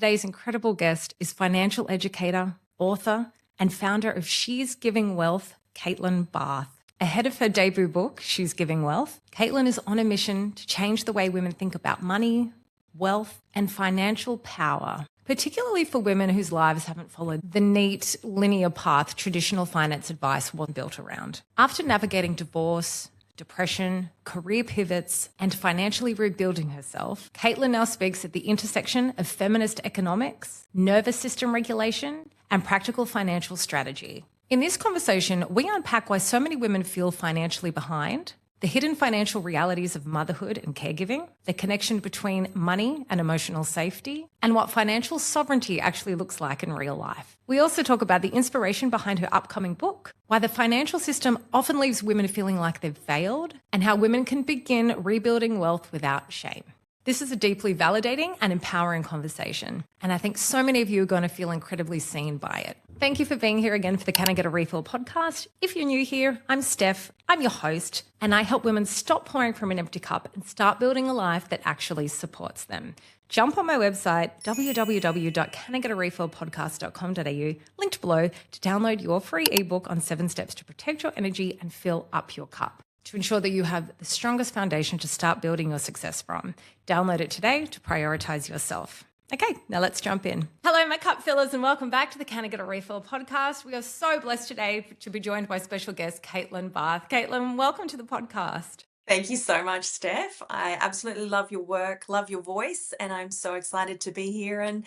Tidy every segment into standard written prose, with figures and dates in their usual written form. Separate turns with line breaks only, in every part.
Today's incredible guest is financial educator, author, and founder of She's Giving Wealth, Caitlin Barth. Ahead of her debut book, She's Giving Wealth, Caitlin is on a mission to change the way women think about money, wealth, and financial power, particularly for women whose lives haven't followed the neat, linear path traditional finance advice was built around. After navigating divorce, depression, career pivots, and financially rebuilding herself, Caitlin now speaks at the intersection of feminist economics, nervous system regulation, and practical financial strategy. In this conversation, we unpack why so many women feel financially behind, the hidden financial realities of motherhood and caregiving, the connection between money and emotional safety, and what financial sovereignty actually looks like in real life. We also talk about the inspiration behind her upcoming book, why the financial system often leaves women feeling like they've failed, and how women can begin rebuilding wealth without shame. This is a deeply validating and empowering conversation, and I think so many of you are going to feel incredibly seen by it. Thank you for being here again for the Can I Get a Refill podcast. If you're new here, I'm Steph, I'm your host, and I help women stop pouring from an empty cup and start building a life that actually supports them. Jump on my website, www.canigetarefillpodcast.com.au, linked below, to download your free ebook on 7 steps to protect your energy and fill up your cup, to ensure that you have the strongest foundation to start building your success from. Download it today to prioritize yourself. Okay, now let's jump in. Hello, my cup fillers, and welcome back to the Can I Get a Refill podcast. We are so blessed today to be joined by special guest Caitlin Barth. Caitlin, welcome to the podcast.
Thank you so much, Steph. I absolutely love your work, love your voice, and I'm so excited to be here and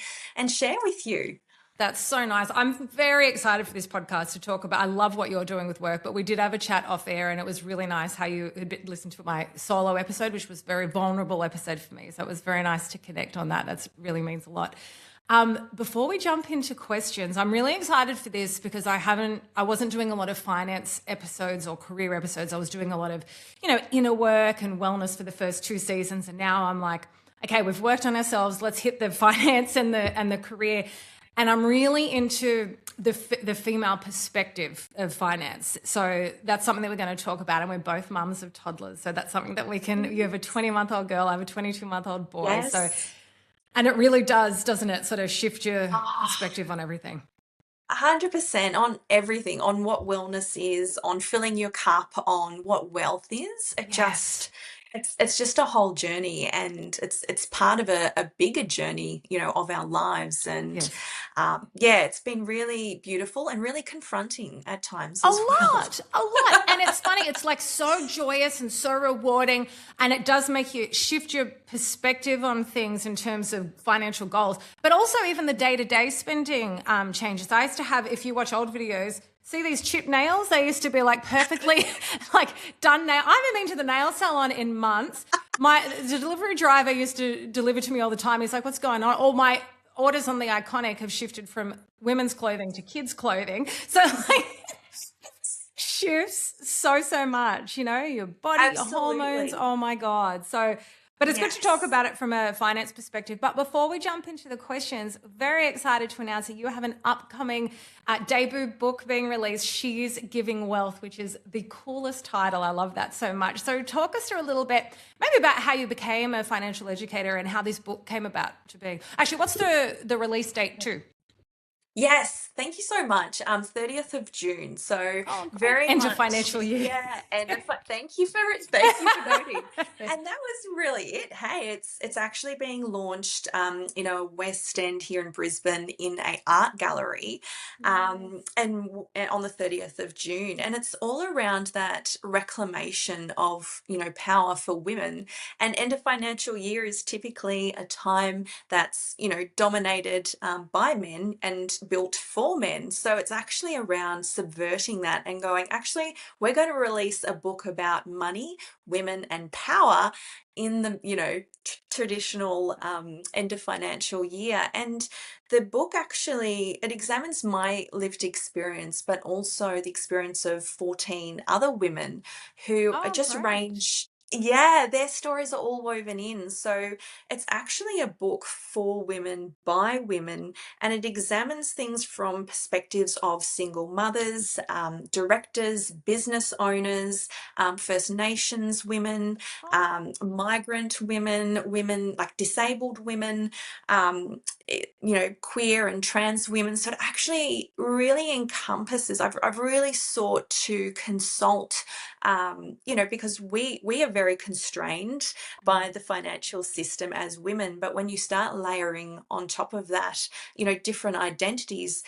share with you.
That's so nice. I'm very excited for this podcast to talk about. I love what you're doing with work, but we did have a chat off air, and it was really nice how you had listened to my solo episode, which was a very vulnerable episode for me. So it was very nice to connect on that. That really means a lot. Before we jump into questions, I'm really excited for this because I wasn't doing a lot of finance episodes or career episodes. I was doing a lot of, inner work and wellness for the first 2 seasons. And now I'm like, okay, we've worked on ourselves. Let's hit the finance and the career. And I'm really into the female perspective of finance. So that's something that we're going to talk about. And we're both mums of toddlers. So that's something that you have a 20-month-old girl, I have a 22-month-old boy.
Yes.
So, and it really does, doesn't it, sort of shift your perspective on everything?
100% on everything, on what wellness is, on filling your cup, on what wealth is. It's just a whole journey, and it's part of a bigger journey, of our lives. And
Yes.
it's been really beautiful and really confronting at times as well.
A lot. And it's funny, it's like so joyous and so rewarding, and it does make you shift your perspective on things in terms of financial goals, but also even the day-to-day spending changes. I used to have, if you watch old videos, see these chip nails? They used to be like perfectly done nail. I haven't been to the nail salon in months. The delivery driver used to deliver to me all the time. He's like, what's going on? All my orders on the Iconic have shifted from women's clothing to kids' clothing. So shifts so much, your body,
Absolutely.
your hormones. Oh my God. But it's good to talk about it from a finance perspective. But before we jump into the questions, very excited to announce that you have an upcoming debut book being released, She's Giving Wealth, which is the coolest title. I love that so much. So talk us through a little bit, maybe about how you became a financial educator and how this book came about to be. Actually, what's the release date too?
Yes, thank you so much. 30th of June. So very
end
much
of financial year.
Yeah, thank you for noting. And that was really it. Hey, it's actually being launched West End here in Brisbane in a art gallery and on the 30th of June. And it's all around that reclamation of, power for women. And end of financial year is typically a time that's, dominated by men and built for men. So it's actually around subverting that and going, actually, we're going to release a book about money, women, and power in the traditional end of financial year. And the book actually, it examines my lived experience, but also the experience of 14 other women who range Yeah, their stories are all woven in. So it's actually a book for women by women, and it examines things from perspectives of single mothers, directors, business owners, First Nations women, migrant women, women like disabled women, queer and trans women. So it actually really encompasses. I've really sought to consult, because we are very constrained by the financial system as women. But when you start layering on top of that, different identities,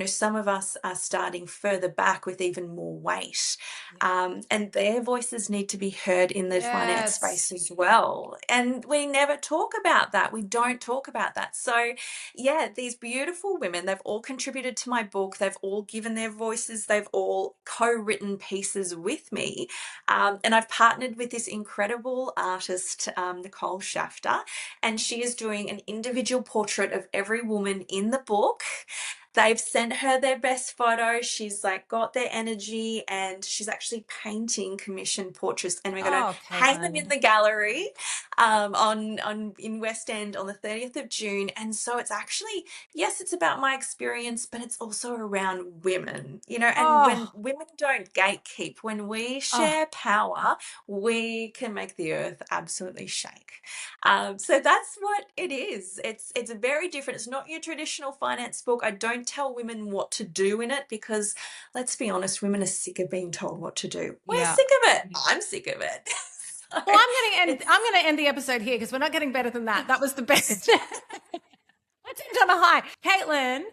some of us are starting further back with even more weight. And their voices need to be heard in the finance space
Yes.
as well. And we never talk about that. We don't talk about that. So, yeah, these beautiful women, they've all contributed to my book. They've all given their voices. They've all co-written pieces with me. And I've partnered with this incredible artist, Nicole Shafter, and she is doing an individual portrait of every woman in the book. They've sent her their best photo. She's like got their energy, and she's actually painting commissioned portraits, and we're going to
Oh,
hang them in
Caitlin.
the gallery on in West End on the 30th of June. And so it's actually, yes, it's about my experience, but it's also around women, and when
Oh,
women don't gatekeep, when we
oh,
share power, we can make the earth absolutely shake. So that's what it is. It's very different. It's not your traditional finance book. I don't tell women what to do in it because, let's be honest, women are sick of being told what to do. We're
yeah.
sick of it. I'm sick of it. So
Well,
it's
I'm going to end the episode here because we're not getting better than that. That was the best. Let's end on a high. Caitlin,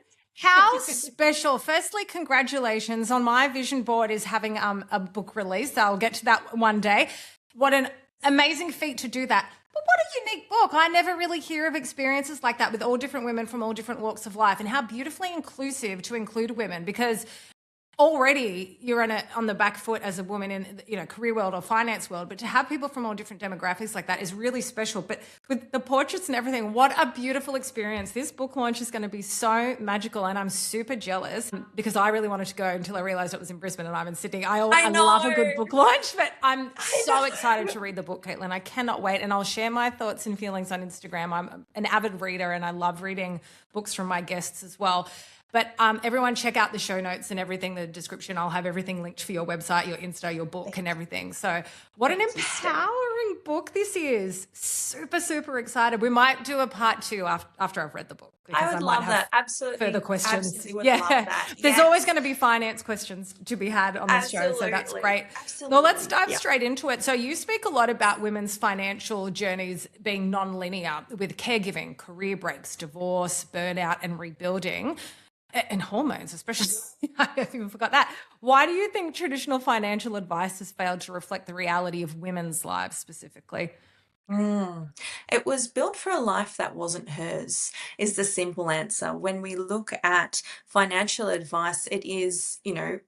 how special. Firstly, congratulations on my vision board is having a book release. I'll get to that one day. What an amazing feat to do that. But what a unique book. I never really hear of experiences like that with all different women from all different walks of life, and how beautifully inclusive to include women, because already you're on the back foot as a woman in career world or finance world, but to have people from all different demographics like that is really special. But with the portraits and everything, what a beautiful experience. This book launch is going to be so magical, and I'm super jealous because I really wanted to go until I realized it was in Brisbane and I'm in Sydney. I love a good
know.
book launch, but I'm
I know.
so excited to read the book, Caitlin. I cannot wait, and I'll share my thoughts and feelings on Instagram. I'm an avid reader and I love reading books from my guests as well. But everyone check out the show notes and everything, the description. I'll have everything linked for your website, your Insta, your book and everything. So what an
Thank you, Steph.
empowering book this is. Super, super excited. We might do a part 2 after I've read the book, because
I
I
would
might
love
have
that.
further
Absolutely.
questions.
Absolutely would love
Yeah,
that.
there's always going
Yes.
to be finance questions to be had on this show. So that's
Absolutely.
great. Well, let's
Absolutely.
dive
Yeah.
straight into it. So you speak a lot about women's financial journeys being non-linear with caregiving, career breaks, divorce, burnout and rebuilding. And hormones, especially. I even forgot that. Why do you think traditional financial advice has failed to reflect the reality of women's lives specifically?
It was built for a life that wasn't hers, is the simple answer. When we look at financial advice, it is,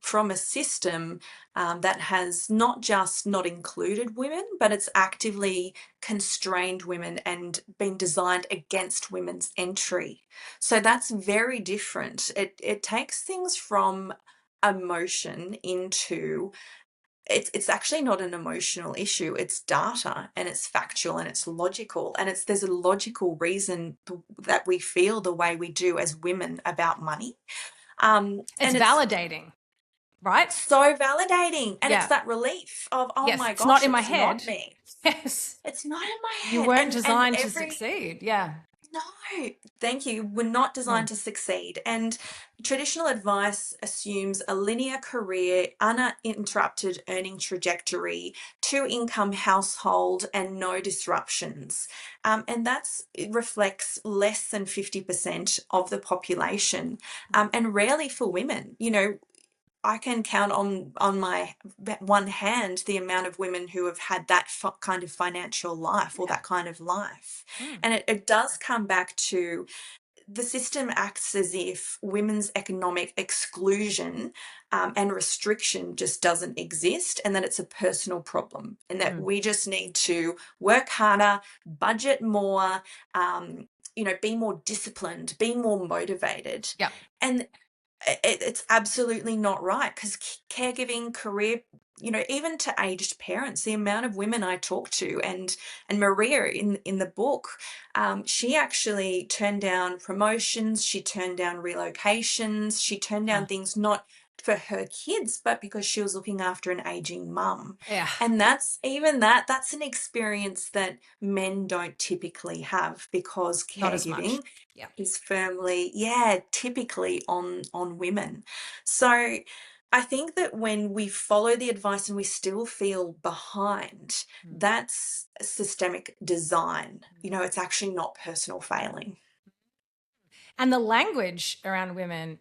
from a system that has not just not included women, but it's actively constrained women and been designed against women's entry. So that's very different. It takes things from emotion into, it's actually not an emotional issue. It's data, and it's factual, and it's logical, and there's a logical reason that we feel the way we do as women about money.
It's
And it's
validating, right?
so validating, and it's
Yeah.
that relief of, oh
Yes.
my
It's not
gosh,
in my
it's not
head.
me.
Yes.
It's not in my
You
head.
weren't
And
designed to
every
succeed. Yeah.
No, thank you. We're not
Mm.
designed to succeed. And traditional advice assumes a linear career, uninterrupted earning trajectory, two income household, and no disruptions. And it reflects less than 50% of the population, and rarely for women. I can count on my one hand the amount of women who have had that kind of financial life, or
Yeah.
that kind of life.
Mm.
And it does come back to, the system acts as if women's economic exclusion and restriction just doesn't exist, and that it's a personal problem, and that
Mm.
we just need to work harder, budget more, be more disciplined, be more motivated.
Yeah.
And it's absolutely not right, because caregiving career, even to aged parents, the amount of women I talk to, and Maria in the book, she actually turned down promotions, she turned down relocations, she turned down
Yeah.
things not for her kids, but because she was looking after an aging mum.
Yeah.
And that's an experience that men don't typically have, because
Not as much.
caregiving
Yeah.
is firmly, yeah, typically on women. So I think that when we follow the advice and we still feel behind,
Mm.
that's systemic design. It's actually not personal failing.
And the language around women,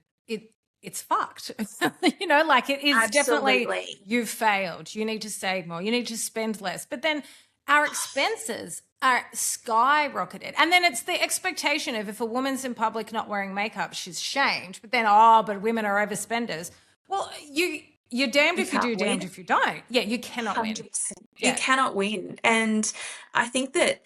it's fucked. Like it is definitely,
Absolutely.
you've failed. You need to save more. You need to spend less. But then our expenses are skyrocketed. And then it's the expectation of, if a woman's in public not wearing makeup, she's shamed. But then, but women are overspenders. Well, you're damned
You
if you do,
can't
damned
win.
if you don't. Yeah, you cannot win.
100%. You
Yeah.
cannot win. And I think that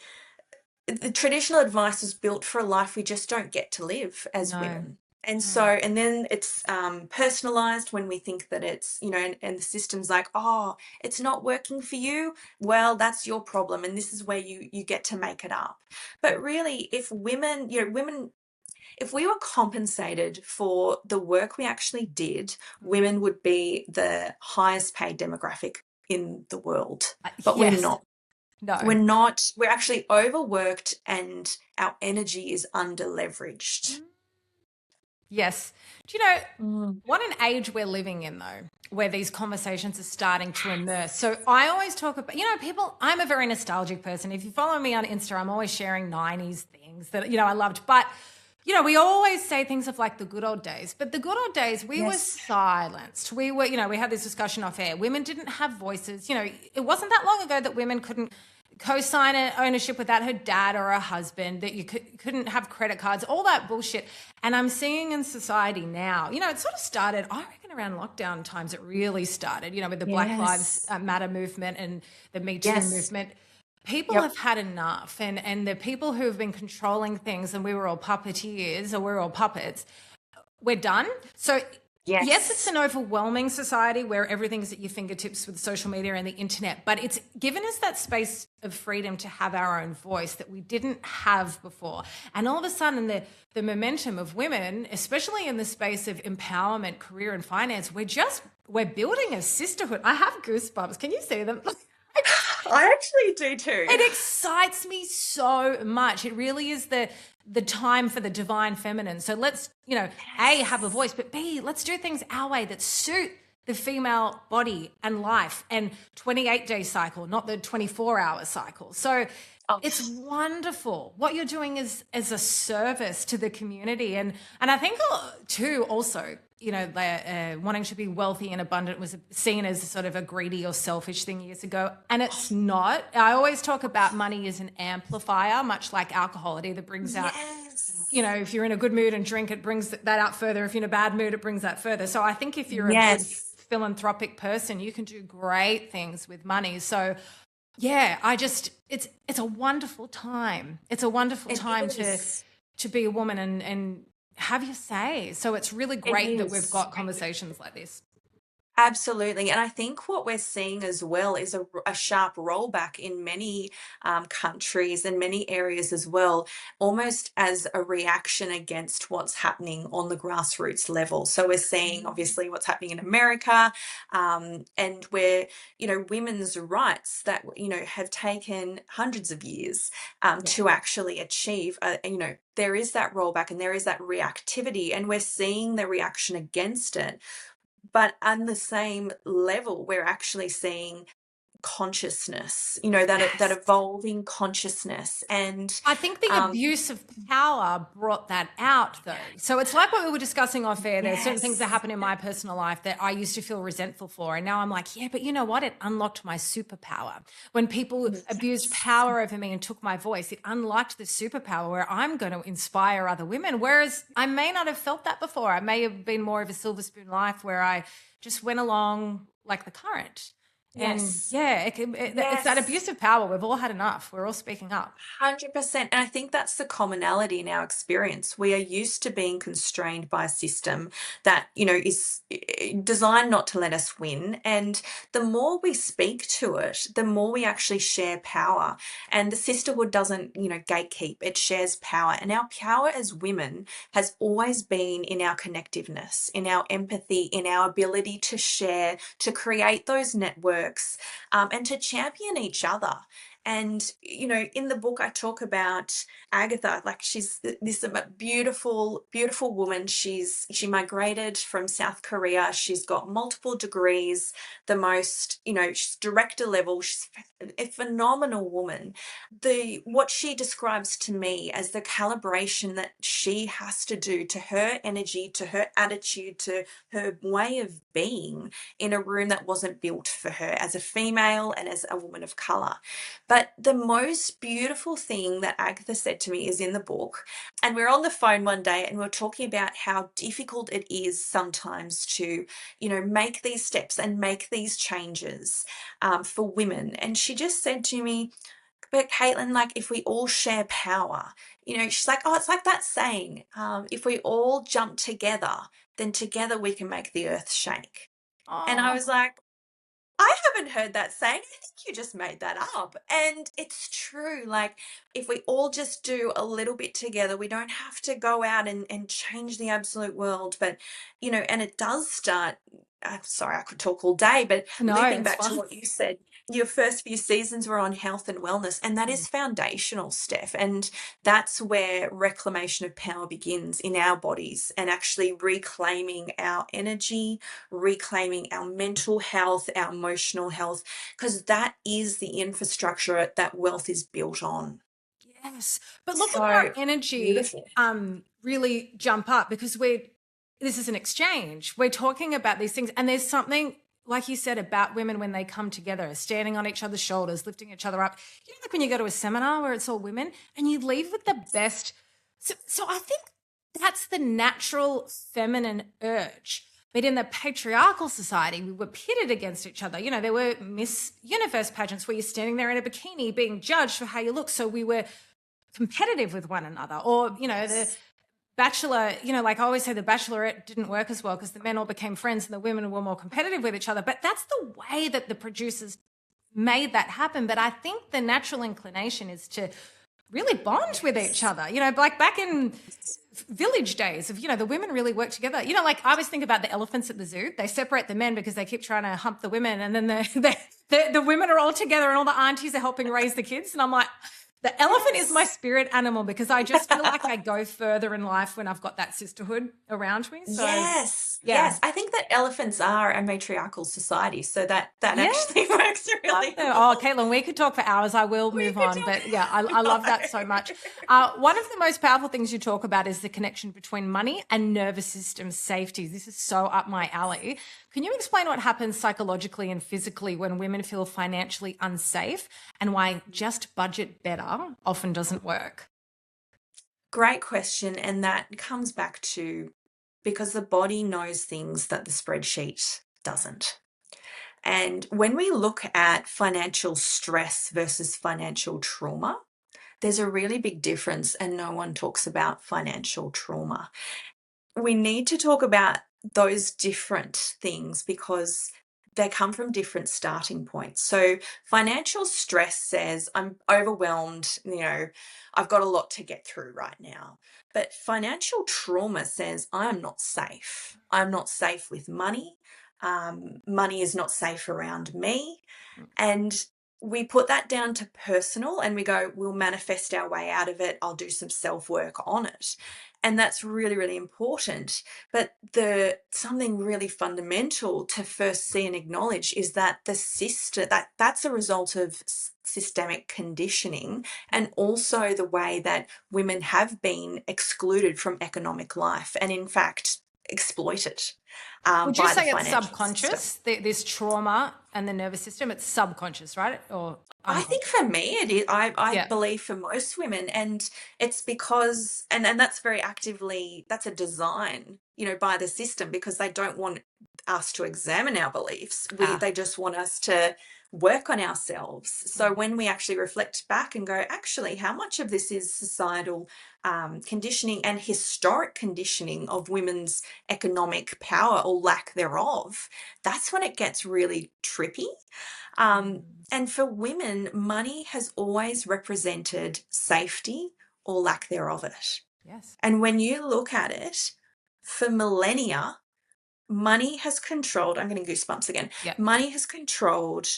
the traditional advice is built for a life we just don't get to live as
No.
women. And so,
No.
and then it's personalized when we think that it's, and the system's like, oh, it's not working for you. Well, that's your problem. And this is where you get to make it up. But really, if women, if we were compensated for the work we actually did, women would be the highest paid demographic in the world. But we're
Yes.
not.
No.
We're not, we're actually overworked, and our energy is under leveraged.
Yes. Do you know
Mm.
what an age we're living in, though, where these conversations are starting to immerse? So I always talk about, people, I'm a very nostalgic person. If you follow me on Insta, I'm always sharing 90s things that, I loved. But, we always say things of like the good old days. But the good old days, we were
Yes.
silenced. We were, we had this discussion off air. Women didn't have voices. It wasn't that long ago that women couldn't co-sign an ownership without her dad or her husband, that you couldn't have credit cards, all that bullshit. And I'm seeing in society now, it sort of started, I reckon, around lockdown times. It really started, with the Black Lives
Yes.
Matter movement and the Me Too
Yes.
movement. People
Yep.
have had enough, and the people who have been controlling things, and we were all puppeteers, or we're all puppets, we're done. So yes, it's
Yes.
an overwhelming society where everything's at your fingertips with social media and the internet, but it's given us that space of freedom to have our own voice that we didn't have before. And all of a sudden, the momentum of women, especially in the space of empowerment, career and finance, we're building a sisterhood. I have goosebumps. Can you see them?
I actually do too.
It excites me so much. It really is the time for the divine feminine. So let's, A, have a voice, but B, let's do things our way that suit the female body and life, and 28-day cycle, not the 24-hour cycle. So
Oh,
it's wonderful. What you're doing is as a service to the community. And I think too, also, wanting to be wealthy and abundant was seen as sort of a greedy or selfish thing years ago. And it's not. I always talk about money as an amplifier, much like alcohol. It either brings out,
yes.
if you're in a good mood and drink, it brings that out further. If you're in a bad mood, it brings that further. So I think if you're a good
Yes.
philanthropic person, you can do great things with money. So yeah, it's a wonderful time. It's a wonderful
It
time
is.
to be a woman and have your say. So it's really
It
great that we've
is.
got conversations like this.
Absolutely. And I think what we're seeing as well is a sharp rollback in many countries and many areas as well, almost as a reaction against what's happening on the grassroots level. So we're seeing obviously what's happening in America, and where, women's rights that, have taken hundreds of years
Yeah.
to actually achieve, there is that rollback and there is that reactivity, and we're seeing the reaction against it. But on the same level, we're actually seeing consciousness, that
Yes.
evolving consciousness. And
I think the abuse of power brought that out, though. So it's like what we were discussing off air. There's certain things that
yes,
happen in my personal life that I used to feel resentful for. And now I'm like, yeah, but you know what? It unlocked my superpower. When people abused
yes,
power over me and took my voice, it unlocked the superpower where I'm going to inspire other women. Whereas I may not have felt that before. I may have been more of a silver spoon life where I just went along like the current. And
Yes.
yeah, it's that
Yes.
abuse of power. We've all had enough. We're all speaking up.
100%. And I think that's the commonality in our experience. We are used to being constrained by a system that, is designed not to let us win. And the more we speak to it, the more we actually share power. And the sisterhood doesn't, gatekeep, it shares power. And our power as women has always been in our connectiveness, in our empathy, in our ability to share, to create those networks, and to champion each other. And, in the book, I talk about Agatha, like she's this beautiful, beautiful woman. She migrated from South Korea. She's got multiple degrees, the most, she's director level. She's a phenomenal woman. What she describes to me as the calibration that she has to do to her energy, to her attitude, to her way of being in a room that wasn't built for her as a female and as a woman of color. But the most beautiful thing that Agatha said to me is in the book. And we were on the phone one day and we were talking about how difficult it is sometimes to, make these steps and make these changes for women. And she just said to me, but Caitlin, like if we all share power, she's like, oh, it's like that saying, if we all jump together, then together we can make the earth shake. And I
Oh,
was like, I haven't heard that saying. I think you just made that up. And it's true. Like, if we all just do a little bit together, we don't have to go out and change the absolute world. But, and it does start. I'm sorry, I could talk all day, but
no,
looping
it's
back to
fun.
what you said, your first few seasons were on health and wellness, and that
Mm.
is foundational, Steph. And that's where reclamation of power begins in our bodies and actually reclaiming our energy, reclaiming our mental health, our emotional health, because that is the infrastructure that wealth is built on.
Yes. But look at our
So
energy
beautiful.
really jump up because this is an exchange. We're talking about these things, and there's something like you said about women when they come together, standing on each other's shoulders, lifting each other up. Like when you go to a seminar where it's all women and you leave with the best. So I think that's the natural feminine urge. But in the patriarchal society, we were pitted against each other. There were Miss Universe pageants where you're standing there in a bikini being judged for how you look. So we were competitive with one another. Or, the
Yes.
Bachelor, like I always say, the Bachelorette didn't work as well because the men all became friends and the women were more competitive with each other. But that's the way that the producers made that happen. But I think the natural inclination is to really bond with each
Yes.
other. Like back in village days of, the women really work together. Like I always think about the elephants at the zoo. They separate the men because they keep trying to hump the women. And then the women are all together and all the aunties are helping raise the kids. And I'm like, the elephant is my
Yes.
spirit animal because I just feel like I go further in life when I've got that sisterhood around me. So
Yes,
yeah.
yes. I think that elephants are a matriarchal society, so that actually
Yes.
works
Love
really
them. Oh,
well.
Caitlin, we could talk for hours. I will
We
move
could
on. But yeah, I
talk.
love that so much. One of the most powerful things you talk about is the connection between money and nervous system safety. This is so up my alley. Can you explain what happens psychologically and physically when women feel financially unsafe and why just budget better often doesn't work?
Great question, and that comes back to because the body knows things that the spreadsheet doesn't. And when we look at financial stress versus financial trauma, there's a really big difference, and no one talks about financial trauma. We need to talk about those different things because they come from different starting points. So, financial stress says, I'm overwhelmed, I've got a lot to get through right now. But financial trauma says, I'm not safe. I'm not safe with money. Money is not safe around me. And we put that down to personal and we go, we'll manifest our way out of it. I'll do some self work on it. And that's really, really important. But something really fundamental to first see and acknowledge is that that's a result of systemic conditioning and also the way that women have been excluded from economic life. And in fact, exploited
Would you
by the
say it's
financial system.
subconscious, this trauma and the nervous system? It's subconscious, right? Or
I think
unconscious?
for me it is. I
Yeah.
believe for most women, and it's because and that's very actively, that's a design, by the system, because they don't want us to examine our beliefs.
Ah.
They just want us to work on ourselves. So
Mm.
when we actually reflect back and go, actually, how much of this is societal conditioning and historic conditioning of women's economic power or lack thereof, that's when it gets really trippy. Um,
Mm.
and for women, money has always represented safety or lack thereof it.
Yes.
And when you look at it, for millennia, money has controlled, I'm getting goosebumps again.
Yeah.
Money has controlled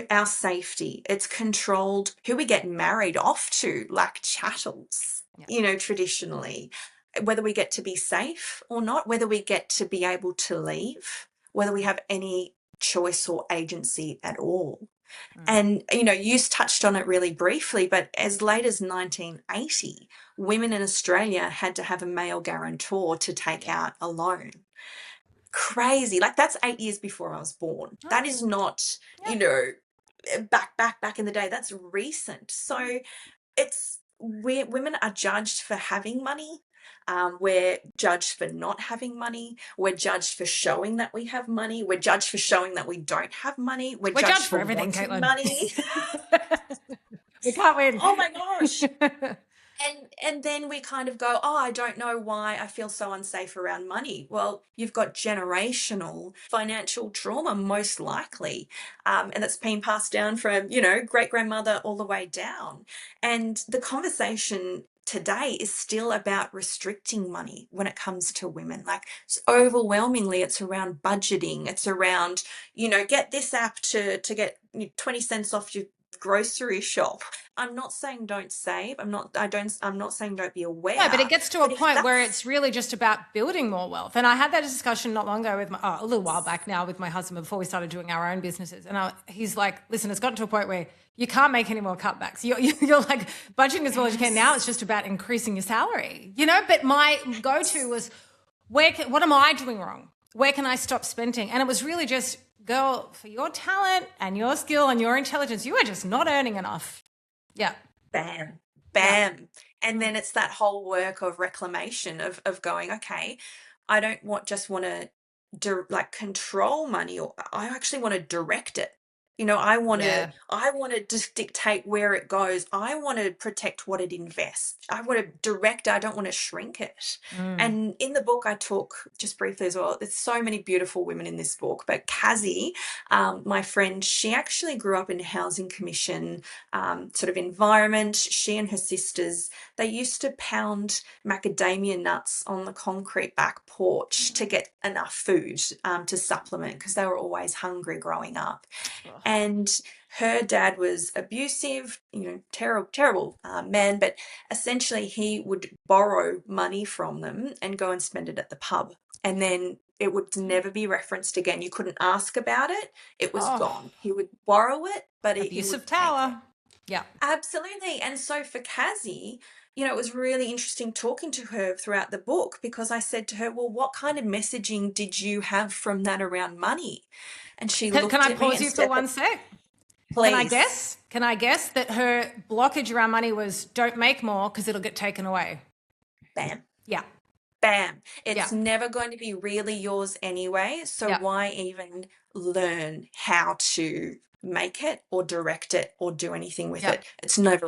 our safety. It's controlled who we get married off to, like chattels,
Yeah.
traditionally. Whether we get to be safe or not, whether we get to be able to leave, whether we have any choice or agency at all.
Mm.
And, you touched on it really briefly, but as late as 1980, women in Australia had to have a male guarantor to take
Yeah.
out a loan. Crazy. Like, that's 8 years before I was born.
Oh,
That is not,
yeah.
back in the day. That's recent. So women are judged for having money. We're judged for not having money. We're judged for showing that we have money. We're judged for showing that we don't have money. We're
We're
judged
judged for
for
everything,
wanting
Caitlin.
money.
We can't win.
Oh my gosh. And then we kind of go, oh, I don't know why I feel so unsafe around money. Well, you've got generational financial trauma, most likely, and it's been passed down from, great grandmother all the way down. And the conversation today is still about restricting money when it comes to women. Like, overwhelmingly, it's around budgeting. It's around, get this app to get 20 cents off your grocery shop. I'm not saying don't save. I'm not saying don't be aware.
No, but it gets to a
But if
point where
that's
it's really just about building more wealth. And I had that discussion not long ago with a little while back now with my husband before we started doing our own businesses. And he's like, listen, it's gotten to a point where you can't make any more cutbacks. You're like budgeting as well as you can. Now it's just about increasing your salary, But my go-to was, what am I doing wrong? Where can I stop spending? And it was really just, girl, for your talent and your skill and your intelligence, you are just not earning enough. Yeah.
bam,
Yeah.
bam. And then it's that whole work of reclamation of going, okay, I don't want to like control money, or I actually want to direct it.
Yeah.
I want to just dictate where it goes. I want to protect what it invests. I want to direct it. I don't want to shrink it.
Mm.
And in the book, I talk just briefly as well. There's so many beautiful women in this book, but Kazi, my friend, she actually grew up in a housing commission sort of environment. She and her sisters, they used to pound macadamia nuts on the concrete back porch to get enough food to supplement, because they were always hungry growing up.
Ugh.
And her dad was abusive, terrible, terrible man, but essentially he would borrow money from them and go and spend it at the pub. And then it would never be referenced again. You couldn't ask about it. It was
Oh,
gone. He would borrow it, but he
abuse
would
of
take it.
power. Yeah.
Absolutely. And so for Kazi, it was really interesting talking to her throughout the book, because I said to her, well, what kind of messaging did you have from that around money? And she
Can
looked
I
at me
pause
and
you for
said,
one sec? Can I
please.
guess? Can I guess that her blockage around money was don't make more because it'll get taken away?
Bam.
Yeah.
Bam. It's
Yeah.
never going to be really yours anyway. So
Yeah.
why even learn how to make it or direct it or do anything with
Yeah.
it? It's never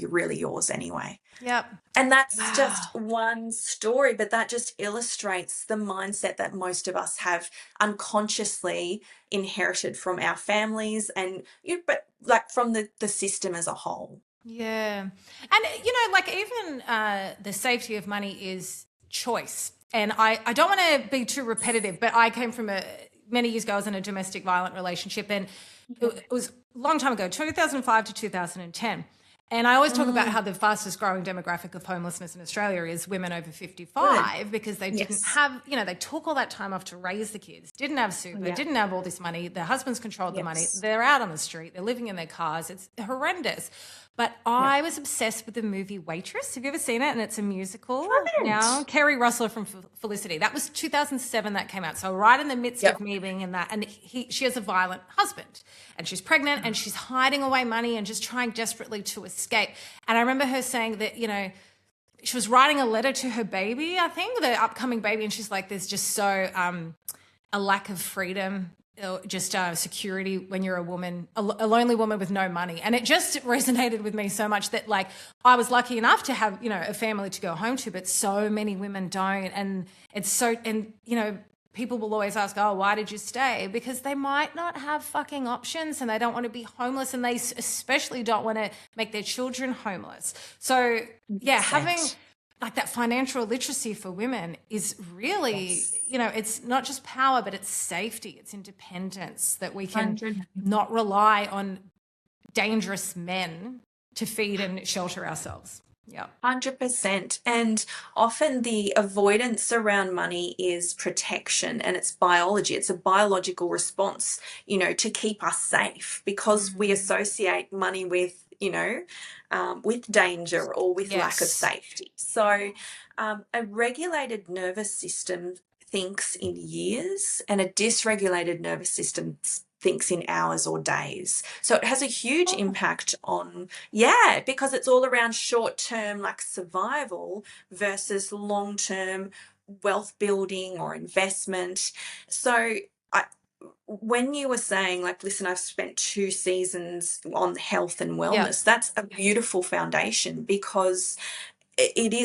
really yours anyway.
Yeah.
And that's
Wow.
just one story, but that just illustrates the mindset that most of us have unconsciously inherited from our families and but like from the system as a whole.
Yeah. And, like even the safety of money is choice. And I don't want to be too repetitive, but I came from many years ago, I was in a domestic violent relationship, and it was a long time ago, 2005 to 2010. And I always talk about how the fastest growing demographic of homelessness in Australia is women over
Good.
55 because they didn't
Yes.
have, they took all that time off to raise the kids, didn't have super,
Yeah.
didn't have all this money. Their husbands controlled the money.
Yes.
They're out on the street. They're living in their cars. It's horrendous. But
Yeah.
I was obsessed with the movie Waitress. Have you ever seen it? And it's a musical now.
Haven't.
Kerry Russell from Felicity. That was 2007 that came out. So right in the midst
Yep.
of me being in that. And she has a violent husband and she's pregnant and she's hiding away money and just trying desperately to escape. And I remember her saying that, she was writing a letter to her baby, I think, the upcoming baby. And she's like, there's just so a lack of freedom, just security when you're a woman, a lonely woman with no money. And it just resonated with me so much that, like, I was lucky enough to have, a family to go home to, but so many women don't. And it's so, and, people will always ask, oh, why did you stay? Because they might not have fucking options and they don't want to be homeless, and they especially don't want to make their children homeless. So, yeah, having like that financial literacy for women is really, it's not just power, but it's safety, it's independence, that we can
100.
not rely on dangerous men to feed and shelter ourselves. Yeah.
100%. And often the avoidance around money is protection, and it's biology. It's a biological response, to keep us safe, because we associate money with danger or with lack of
Yes.
safety. So a regulated nervous system thinks in years, and a dysregulated nervous system thinks in hours or days. So it has a huge impact on, because it's all around short-term like survival versus long-term wealth building or investment. So when you were saying, like, listen, I've spent 2 seasons on health and wellness, that's a beautiful foundation, because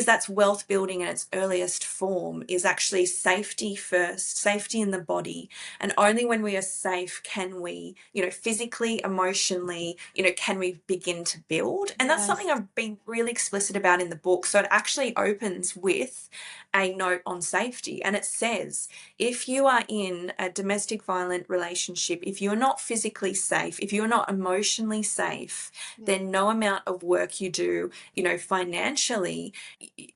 that's wealth building in its earliest form, is actually safety first, safety in the body. And only when we are safe can we, physically, emotionally, can we begin to build. And that's something I've been really explicit about in the book. So it actually opens with a note on safety. And it says, if you are in a domestic violent relationship, if you're not physically safe, if you're not emotionally safe, then no amount of work you do, financially,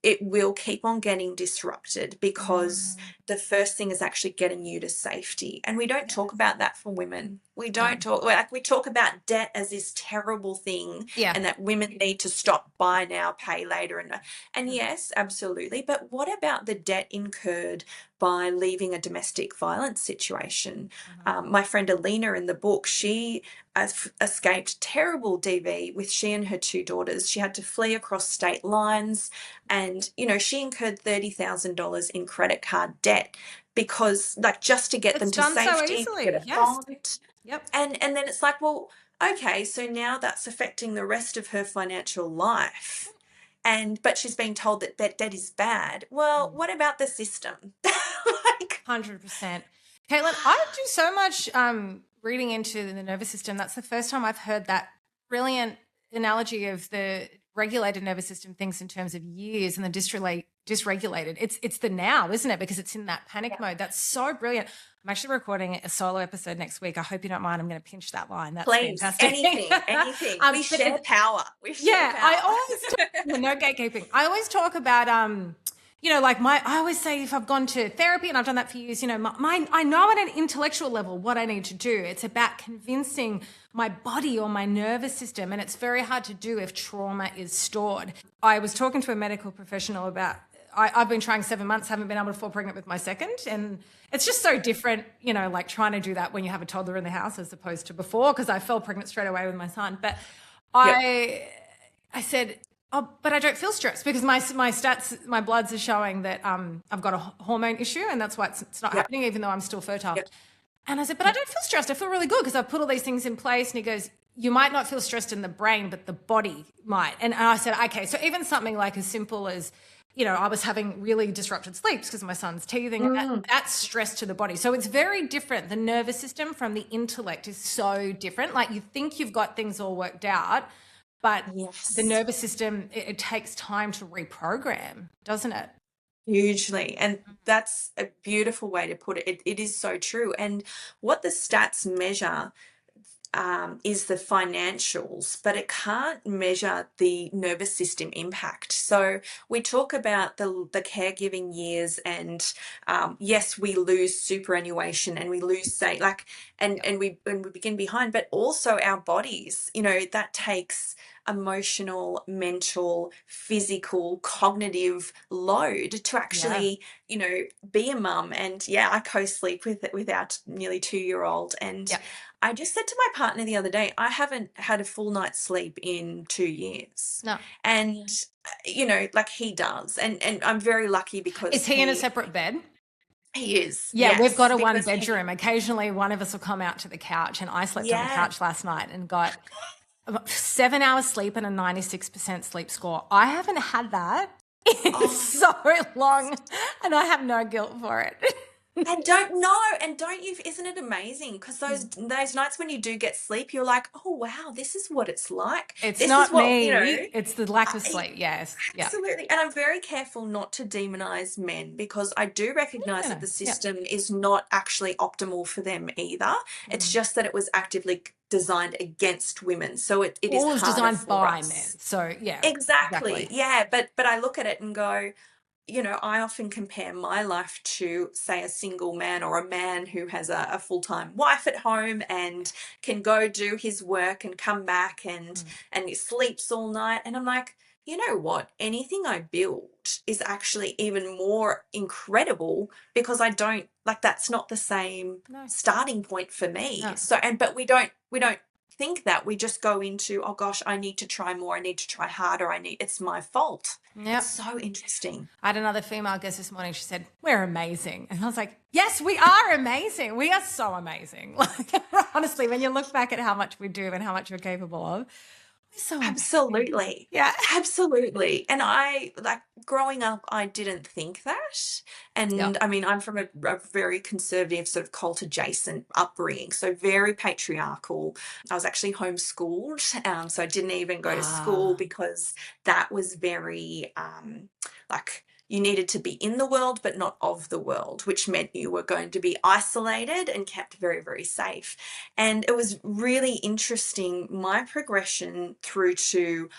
it will keep on getting disrupted, because the first thing is actually getting you to safety. And we don't talk about that for women. We don't talk, like, we talk about debt as this terrible thing, and that women need to stop, buy now, pay later. And yes, absolutely. But what about the debt incurred by leaving a domestic violence situation? My friend Alina in the book, she escaped terrible DV with she and her 2 daughters. She had to flee across state lines, and she incurred $30,000 in credit card debt, because, like, just to get them to
done so
safety,
easily.
get a
Yes.
bond.
Yep.
And then it's like, well, okay, so now that's affecting the rest of her financial life. But she's being told that debt is bad. Well, what about the system? Like,
100%. Caitlin, I do so much reading into the nervous system. That's the first time I've heard that brilliant analogy of the regulated nervous system thinks in terms of years, and the dysregulated. It's the now, isn't it? Because it's in that panic mode. That's so brilliant. I'm actually recording a solo episode next week. I hope you don't mind. I'm going to pinch that line. That's
please,
fantastic.
anything. We share power. We share power.
I always talk, no gatekeeping. I always talk about I always say, if I've gone to therapy, and I've done that for years, I know at an intellectual level what I need to do. It's about convincing my body or my nervous system, and it's very hard to do if trauma is stored. I was talking to a medical professional about, I've been trying 7 months, haven't been able to fall pregnant with my second, and it's just so different, like trying to do that when you have a toddler in the house as opposed to before, because I fell pregnant straight away with my son. But I said, oh, but I don't feel stressed, because my stats, my bloods are showing that I've got a hormone issue, and that's why it's not happening, even though I'm still fertile. And I said, but I don't feel stressed. I feel really good, because I've put all these things in place. And he goes, you might not feel stressed in the brain, but the body might. And I said, okay, so even something like as simple as, I was having really disrupted sleeps because my son's teething, and that's stress to the body. So it's very different. The nervous system from the intellect is so different. Like, you think you've got things all worked out, but the nervous system, it takes time to reprogram, doesn't it?
Hugely. And that's a beautiful way to put it. It is so true. And what the stats measure is the financials, but it can't measure the nervous system impact. So we talk about the caregiving years, and yes, we lose superannuation and we lose say like and we begin behind, but also our bodies, that takes emotional, mental, physical, cognitive load to
Yeah.
actually, be a mum. And yeah, I co-sleep with our nearly 2-year-old. And
Yeah.
I just said to my partner the other day, I haven't had a full night's sleep in 2 years.
No.
And, like he does. And I'm very lucky
Is
because
he in a
he
separate bed?
he is,
Yeah, we've got
yes,
a one
because he,
bedroom. Occasionally one of us will come out to the couch, and I slept on the
yeah.
couch last night and got about 7 hours sleep and a 96% sleep score. I haven't had that in
Oh,
so long, and I have no guilt for it.
and don't know, and don't you? Isn't it amazing? Because those nights when you do get sleep, you're like, oh wow, this is what it's like.
It's
This is
not
what
me, it's the lack of
I,
sleep. Yes. Yeah.
absolutely. And I'm very careful not to demonize men, because I do recognize
No,
that
no.
the
Yeah.
system is not actually optimal for them either. It's
Mm.
just that it was actively designed against women, so it is
All was
harder
designed
for
by
us.
men. So yeah,
Exactly.
exactly.
Yeah, but I look at it and go, I often compare my life to, say, a single man, or a man who has a full-time wife at home and can go do his work and come back
Mm.
and he sleeps all night. And I'm like, you know what? Anything I build is actually even more incredible, because I don't like, that's not the same
No,
starting point for me.
no.
So, but we don't think that. We just go into, oh gosh, I need to try more, I need to try harder, it's my fault. It's
Yep.
so interesting.
I had another female guest this morning. She said, "We're amazing." And I was like, "Yes, we are amazing. We are so amazing." Like, honestly, when you look back at how much we do and how much we're capable of, we're so amazing.
Absolutely.
Yeah.
Absolutely. And I, like, growing up, I didn't think that.
Yeah.
And I mean, I'm from a very conservative, sort of cult adjacent upbringing, so very patriarchal. I was actually homeschooled, so I didn't even go to school,
Ah,
because that was very, like, you needed to be in the world but not of the world, which meant you were going to be isolated and kept very, very safe. And it was really interesting, my progression through to,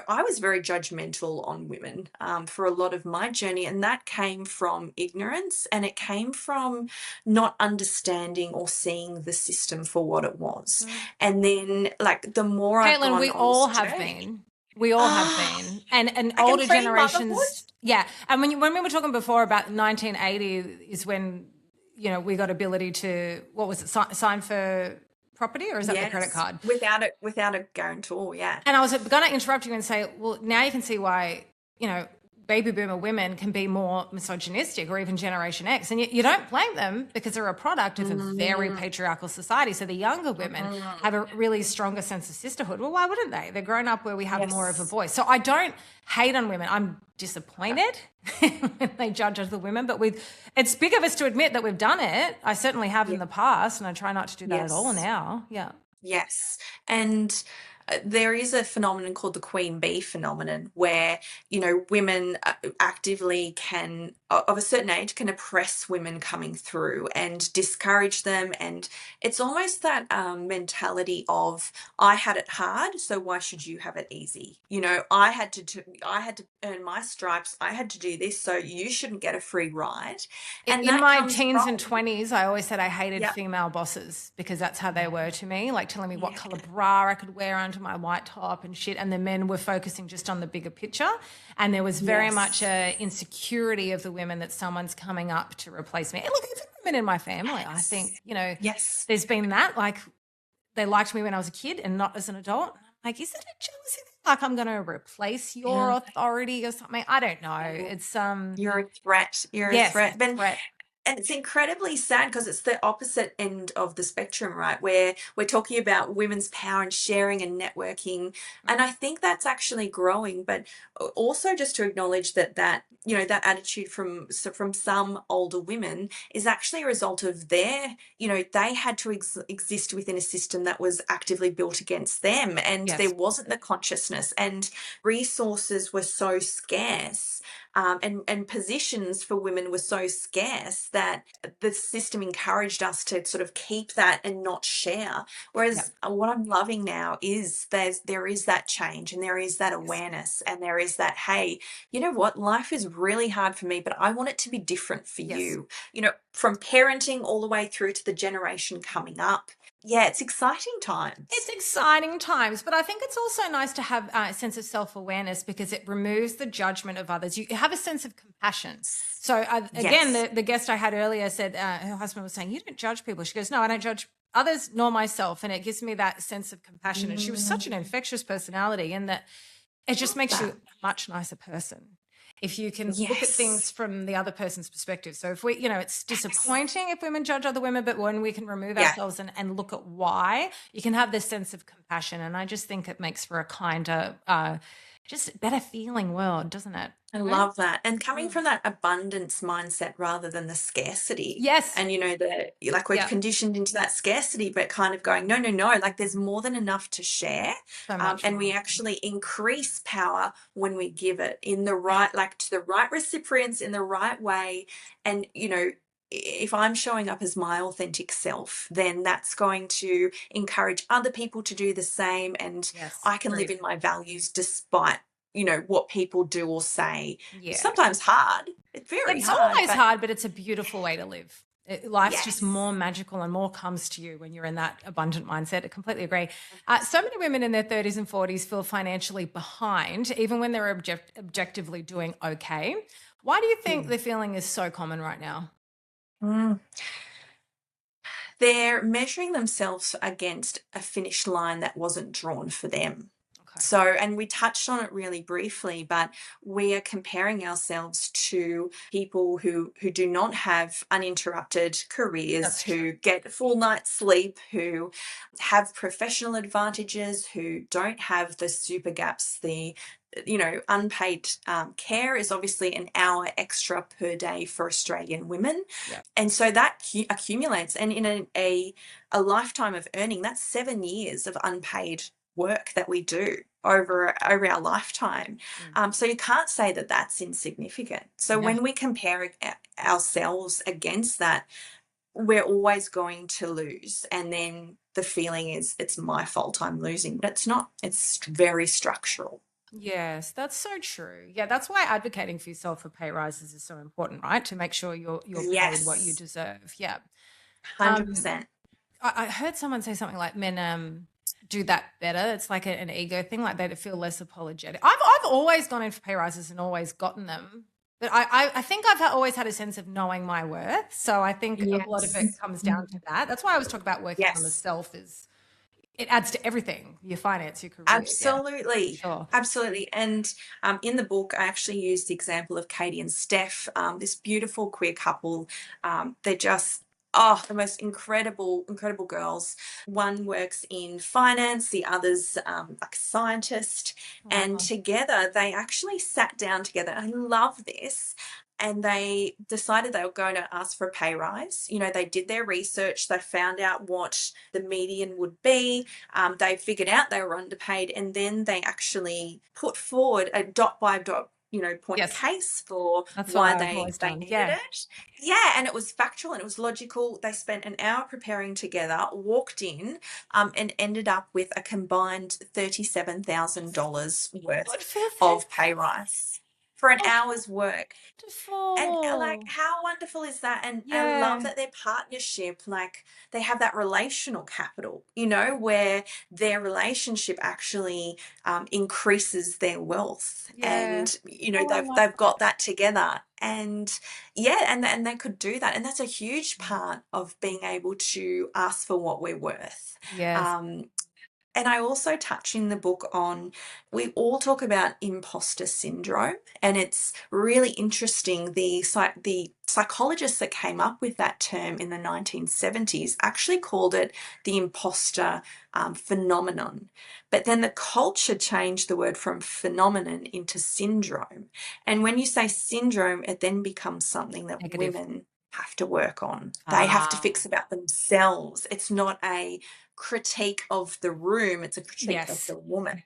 I was very judgmental on women, for a lot of my journey. And that came from ignorance, and it came from not understanding or seeing the system for what it was.
mm.
And then, like, the more I've
Caitlin,
gone
we
on this
all have
journey,
been. We all have
ah,
been. And
like in
older
pre-motherhood,
generations, yeah. And when we were talking before about 1980 is when, we got ability to, what was it, sign for property, or is that the credit
yes,
card?
without a guarantor, yeah.
And I was going to interrupt you and say, well, now you can see why, baby boomer women can be more misogynistic, or even Generation X. And you don't blame them, because they're a product of a very
Mm,
patriarchal society. So the younger women have a really stronger sense of sisterhood. Well, why wouldn't they? They're grown up where we have more of a
yes.
voice. So I don't hate on women. I'm disappointed when they judge other women, but it's big of us to admit that we've done it. I certainly have in
Yeah.
the past, and I try not to do that at all
Yes.
now. Yeah.
Yes. And there is a phenomenon called the queen bee phenomenon, where, women actively can, of a certain age, can oppress women coming through and discourage them. And it's almost that mentality of, I had it hard, so why should you have it easy? I had to earn my stripes. I had to do this, so you shouldn't get a free ride. And
In
that
my
comes
teens and
from,
20s, I always said I hated
yeah,
female bosses, because that's how they were to me, like telling me what
yeah,
color bra I could wear under my white top and shit. And the men were focusing just on the bigger picture. And there was very much
yes,
a insecurity of the women that someone's coming up to replace me. And look, even women in my family, I think,
yes, yes.
there's been that, like, they liked me when I was a kid and not as an adult. Like, is it a jealousy thing? Like, I'm going to replace your
Yeah.
authority or something? I don't know.
Yeah.
It's,
You're a threat. You're a
yes, a
threat. But
threat.
and it's incredibly sad, because it's the opposite end of the spectrum, right? Where we're talking about women's power and sharing and networking. And I think that's actually growing, but also just to acknowledge that attitude from some older women is actually a result of they had to exist within a system that was actively built against them, and there
Yes.
wasn't the consciousness, and resources were so scarce, and positions for women were so scarce, that the system encouraged us to sort of keep that and not share.
Yeah.
Whereas what I'm loving now is there is that change, and there is that
Yes.
awareness, and there is that, hey, you know what, life is really hard for me, but I want it to be different for
Yes.
you. From parenting all the way through to the generation coming up. Yeah, it's exciting
It's
times.
exciting times, but I think it's also nice to have a sense of self-awareness because it removes the judgment of others. You have a sense of compassion. So again,
Yes.
the guest I had earlier said her husband was saying, "You don't judge people." She goes, "No, I don't judge others nor myself," and it gives me that sense of compassion. And she was such an
Mm,
infectious personality in that it just
love
makes you
that.
a much nicer person if you can look at things
Yes.
from the other person's perspective. So if we, it's disappointing if women judge other women, but when we can remove
Yeah.
ourselves and look at why, you can have this sense of compassion. And I just think it makes for a kinder, just better feeling world, doesn't it?
I
Right?
love that. And coming
Mm.
from that abundance mindset rather than the scarcity.
Yes.
And like we're
Yeah.
conditioned into that scarcity, but kind of going, no, no, no, like there's more than enough to share.
So much
And we
more.
actually increase power when we give it in the
Yeah.
right, like to the right recipients in the right way. And, if I'm showing up as my authentic self, then that's going to encourage other people to do the same. And
Yes.
I can live
Agreed.
in my values despite what people do or say.
Yeah.
Sometimes hard. It's very
It's
hard,
always
but
hard, but it's a beautiful way to live. Life's just
yes.
more magical and more comes to you when you're in that abundant mindset. I completely agree. So many women in their 30s and 40s feel financially behind, even when they're objectively doing okay. Why do you think
Mm.
the feeling is so common right now?
Mm. They're measuring themselves against a finish line that wasn't drawn for them.
Okay,
So, and we touched on it really briefly, but we are comparing ourselves to people who do not have uninterrupted careers,
that's true.
who get full night's sleep, who have professional advantages, who don't have the super gaps, the unpaid care is obviously an hour extra per day for Australian women.
Yeah,
And so that accumulates. And in a lifetime of earning, that's 7 years of unpaid work that we do over our lifetime.
mm,
So you can't say that that's insignificant. So
yeah,
when we compare ourselves against that, we're always going to lose. And then the feeling is it's my fault I'm losing, but it's not. It's very structural.
yes, that's so true. Yeah, that's why advocating for yourself for pay rises is so important, right? To make sure you're paid what you
Yes,
deserve. Yeah. Um,
100%.
I heard someone say something like men do that better. It's like an ego thing, like they feel less apologetic. I've always gone in for pay rises and always gotten them, but I think I've always had a sense of knowing my worth. So I think a lot of it
Yes.
comes down to that. That's why I was talking about working on the
Yes.
self. Is it adds to everything, your finance, your career. Yeah,
Absolutely.
sure.
Absolutely. And in the book, I actually used the example of Katie and Steph, this beautiful queer couple. They're just, the most incredible, incredible girls. One works in finance, the other's like a scientist. And
Wow.
together, they actually sat down together. I love this. And they decided they were going to ask for a pay rise. They did their research, they found out what the median would be. They figured out they were underpaid, and then they actually put forward a dot by dot, point
Yes,
case for
that's what
why
I've
they
always
they
done.
needed
Yeah.
it. Yeah, and it was factual and it was logical. They spent an hour preparing together, walked in, and ended up with a combined $37,000
Good
worth
for them.
of pay rise for an
Oh,
hour's work. And like,
wonderful.
how wonderful is that? And I love
Yeah.
that their partnership, like they have that relational capital, where their relationship actually increases their wealth.
Yeah.
And
Oh, I like
they've
that.
got that together. And yeah, and they could do that. And that's a huge
Mm.
part of being able to ask for what we're worth.
Yes.
Um, and I also touch in the book on, we all talk about imposter syndrome, and it's really interesting. The psychologists that came up with that term in the 1970s actually called it the imposter phenomenon. But then the culture changed the word from phenomenon into syndrome. And when you say syndrome, it then becomes something that
Negative.
women have to work on. They have to
Ah,
fix about themselves. It's not a critique of the room, it's a critique of
yes.
the woman.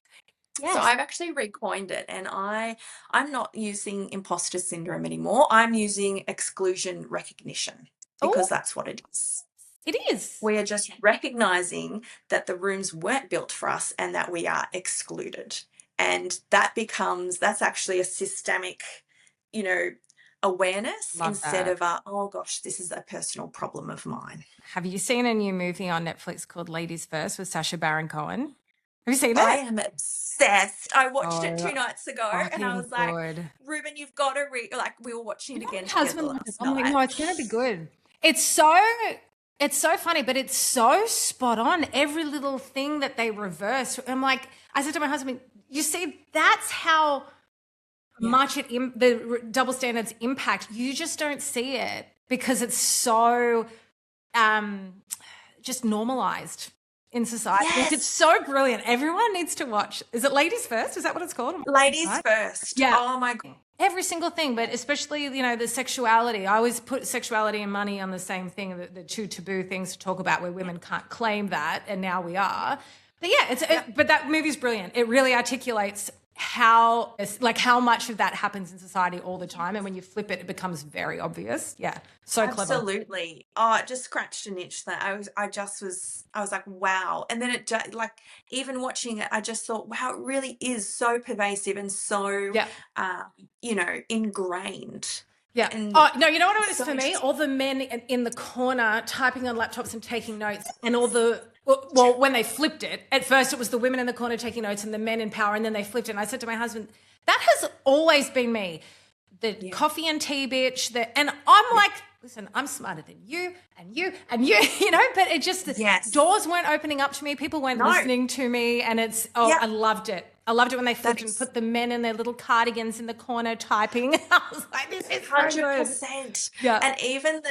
So
Yes.
I've actually recoined it, and I'm not using imposter syndrome anymore. I'm using exclusion recognition,
Oh,
because that's what it is.
it is.
We are just recognizing that the rooms weren't built for us and that we are excluded. And that's actually a systemic, you know, awareness,
Love
instead
that.
of oh gosh, this is a personal problem of mine.
Have you seen a new movie on Netflix called Ladies First with Sacha Baron Cohen? Have you seen
I
it?
am obsessed. I watched it
Oh,
2 nights ago, and I
fucking
was like,
good.
Ruben, you've got to like, we were watching
You
it
know,
again
my
together
husband,
last
I'm like,
night.
no, it's going to be good. It's so, it's so funny, but it's so spot on. Every little thing that they reverse. I'm like, I said to my husband, you see, that's how
Yeah.
much the double standards impact. You just don't see it because it's so um, just normalized in society. Like, it's
Yes.
so brilliant. Everyone needs to watch. Is it Ladies First? Is that what it's called?
Ladies
Right?
first.
Yeah.
Oh my God.
Every single thing, but especially, the sexuality. I always put sexuality and money on the same thing, the two taboo things to talk about where women can't claim that, and now we are. But yeah, but that movie's brilliant. It really articulates how much of that happens in society all the time, and when you flip it, it becomes very obvious. Yeah, so clever.
Absolutely. Oh, it just scratched an itch that I was like, wow. And then like, even watching it, I just thought, wow, it really is so pervasive and so,
Yeah.
ingrained.
Yeah.
And
Oh, no, you know what it is
so,
for me? All the men in the corner typing on laptops and taking notes, and well, when they flipped it, at first it was the women in the corner taking notes and the men in power, and then they flipped it. And I said to my husband, that has always been me. The
yeah,
coffee and tea bitch, and I'm like, listen, I'm smarter than you and you and you, but it just,
yes.
doors weren't opening up to me. People weren't
No.
listening to me. And
Yep.
I loved it. I loved it when they
That
flipped and
is
put the men in their little cardigans in the corner typing. I was like, this is so good.
100%.
Yeah.
And even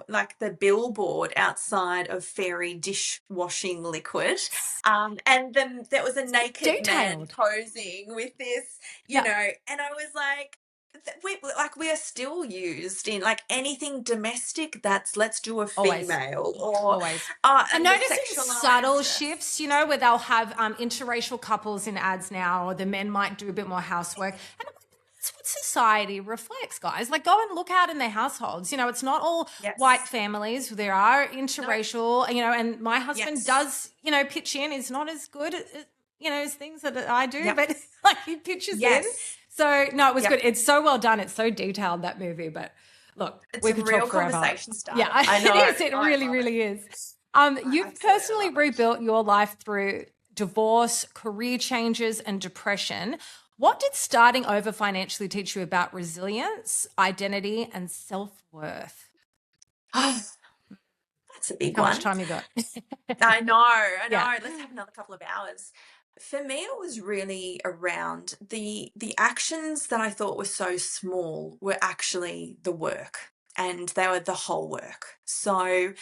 like the billboard outside of Fairy dishwashing liquid, and then there was a naked man
Detailed.
posing with this,
Yeah.
and I was like, we are still used in like anything domestic, that's let's do a
Always.
female, or
Always. I'm
and the
noticing subtle
sexualized.
shifts, where they'll have interracial couples in ads now, or the men might do a bit more housework. And I'm like, that's what society reflects, guys. Like, go and look out in their households. It's not all white
Yes.
families. There are
No.
interracial, and my husband
Yes.
does, pitch in. He's not as good at, as things that I do,
Yep.
but like he pitches in.
Yes.
So, no, it was
Yep.
good. It's so well done. It's so detailed, that movie, but look,
It's
we
a
could
real
talk forever.
conversation starter.
Yeah,
I know.
it is. It
I
really,
love it.
really is. You've
Absolutely
personally
love it.
rebuilt your life through divorce, career changes, and depression. What did starting over financially teach you about resilience, identity, and self-worth?
That's a big
How much
one.
time you got?
I know.
Yeah.
Let's have another couple of hours. For me, it was really around the actions that I thought were so small were actually the work, and they were the whole work. So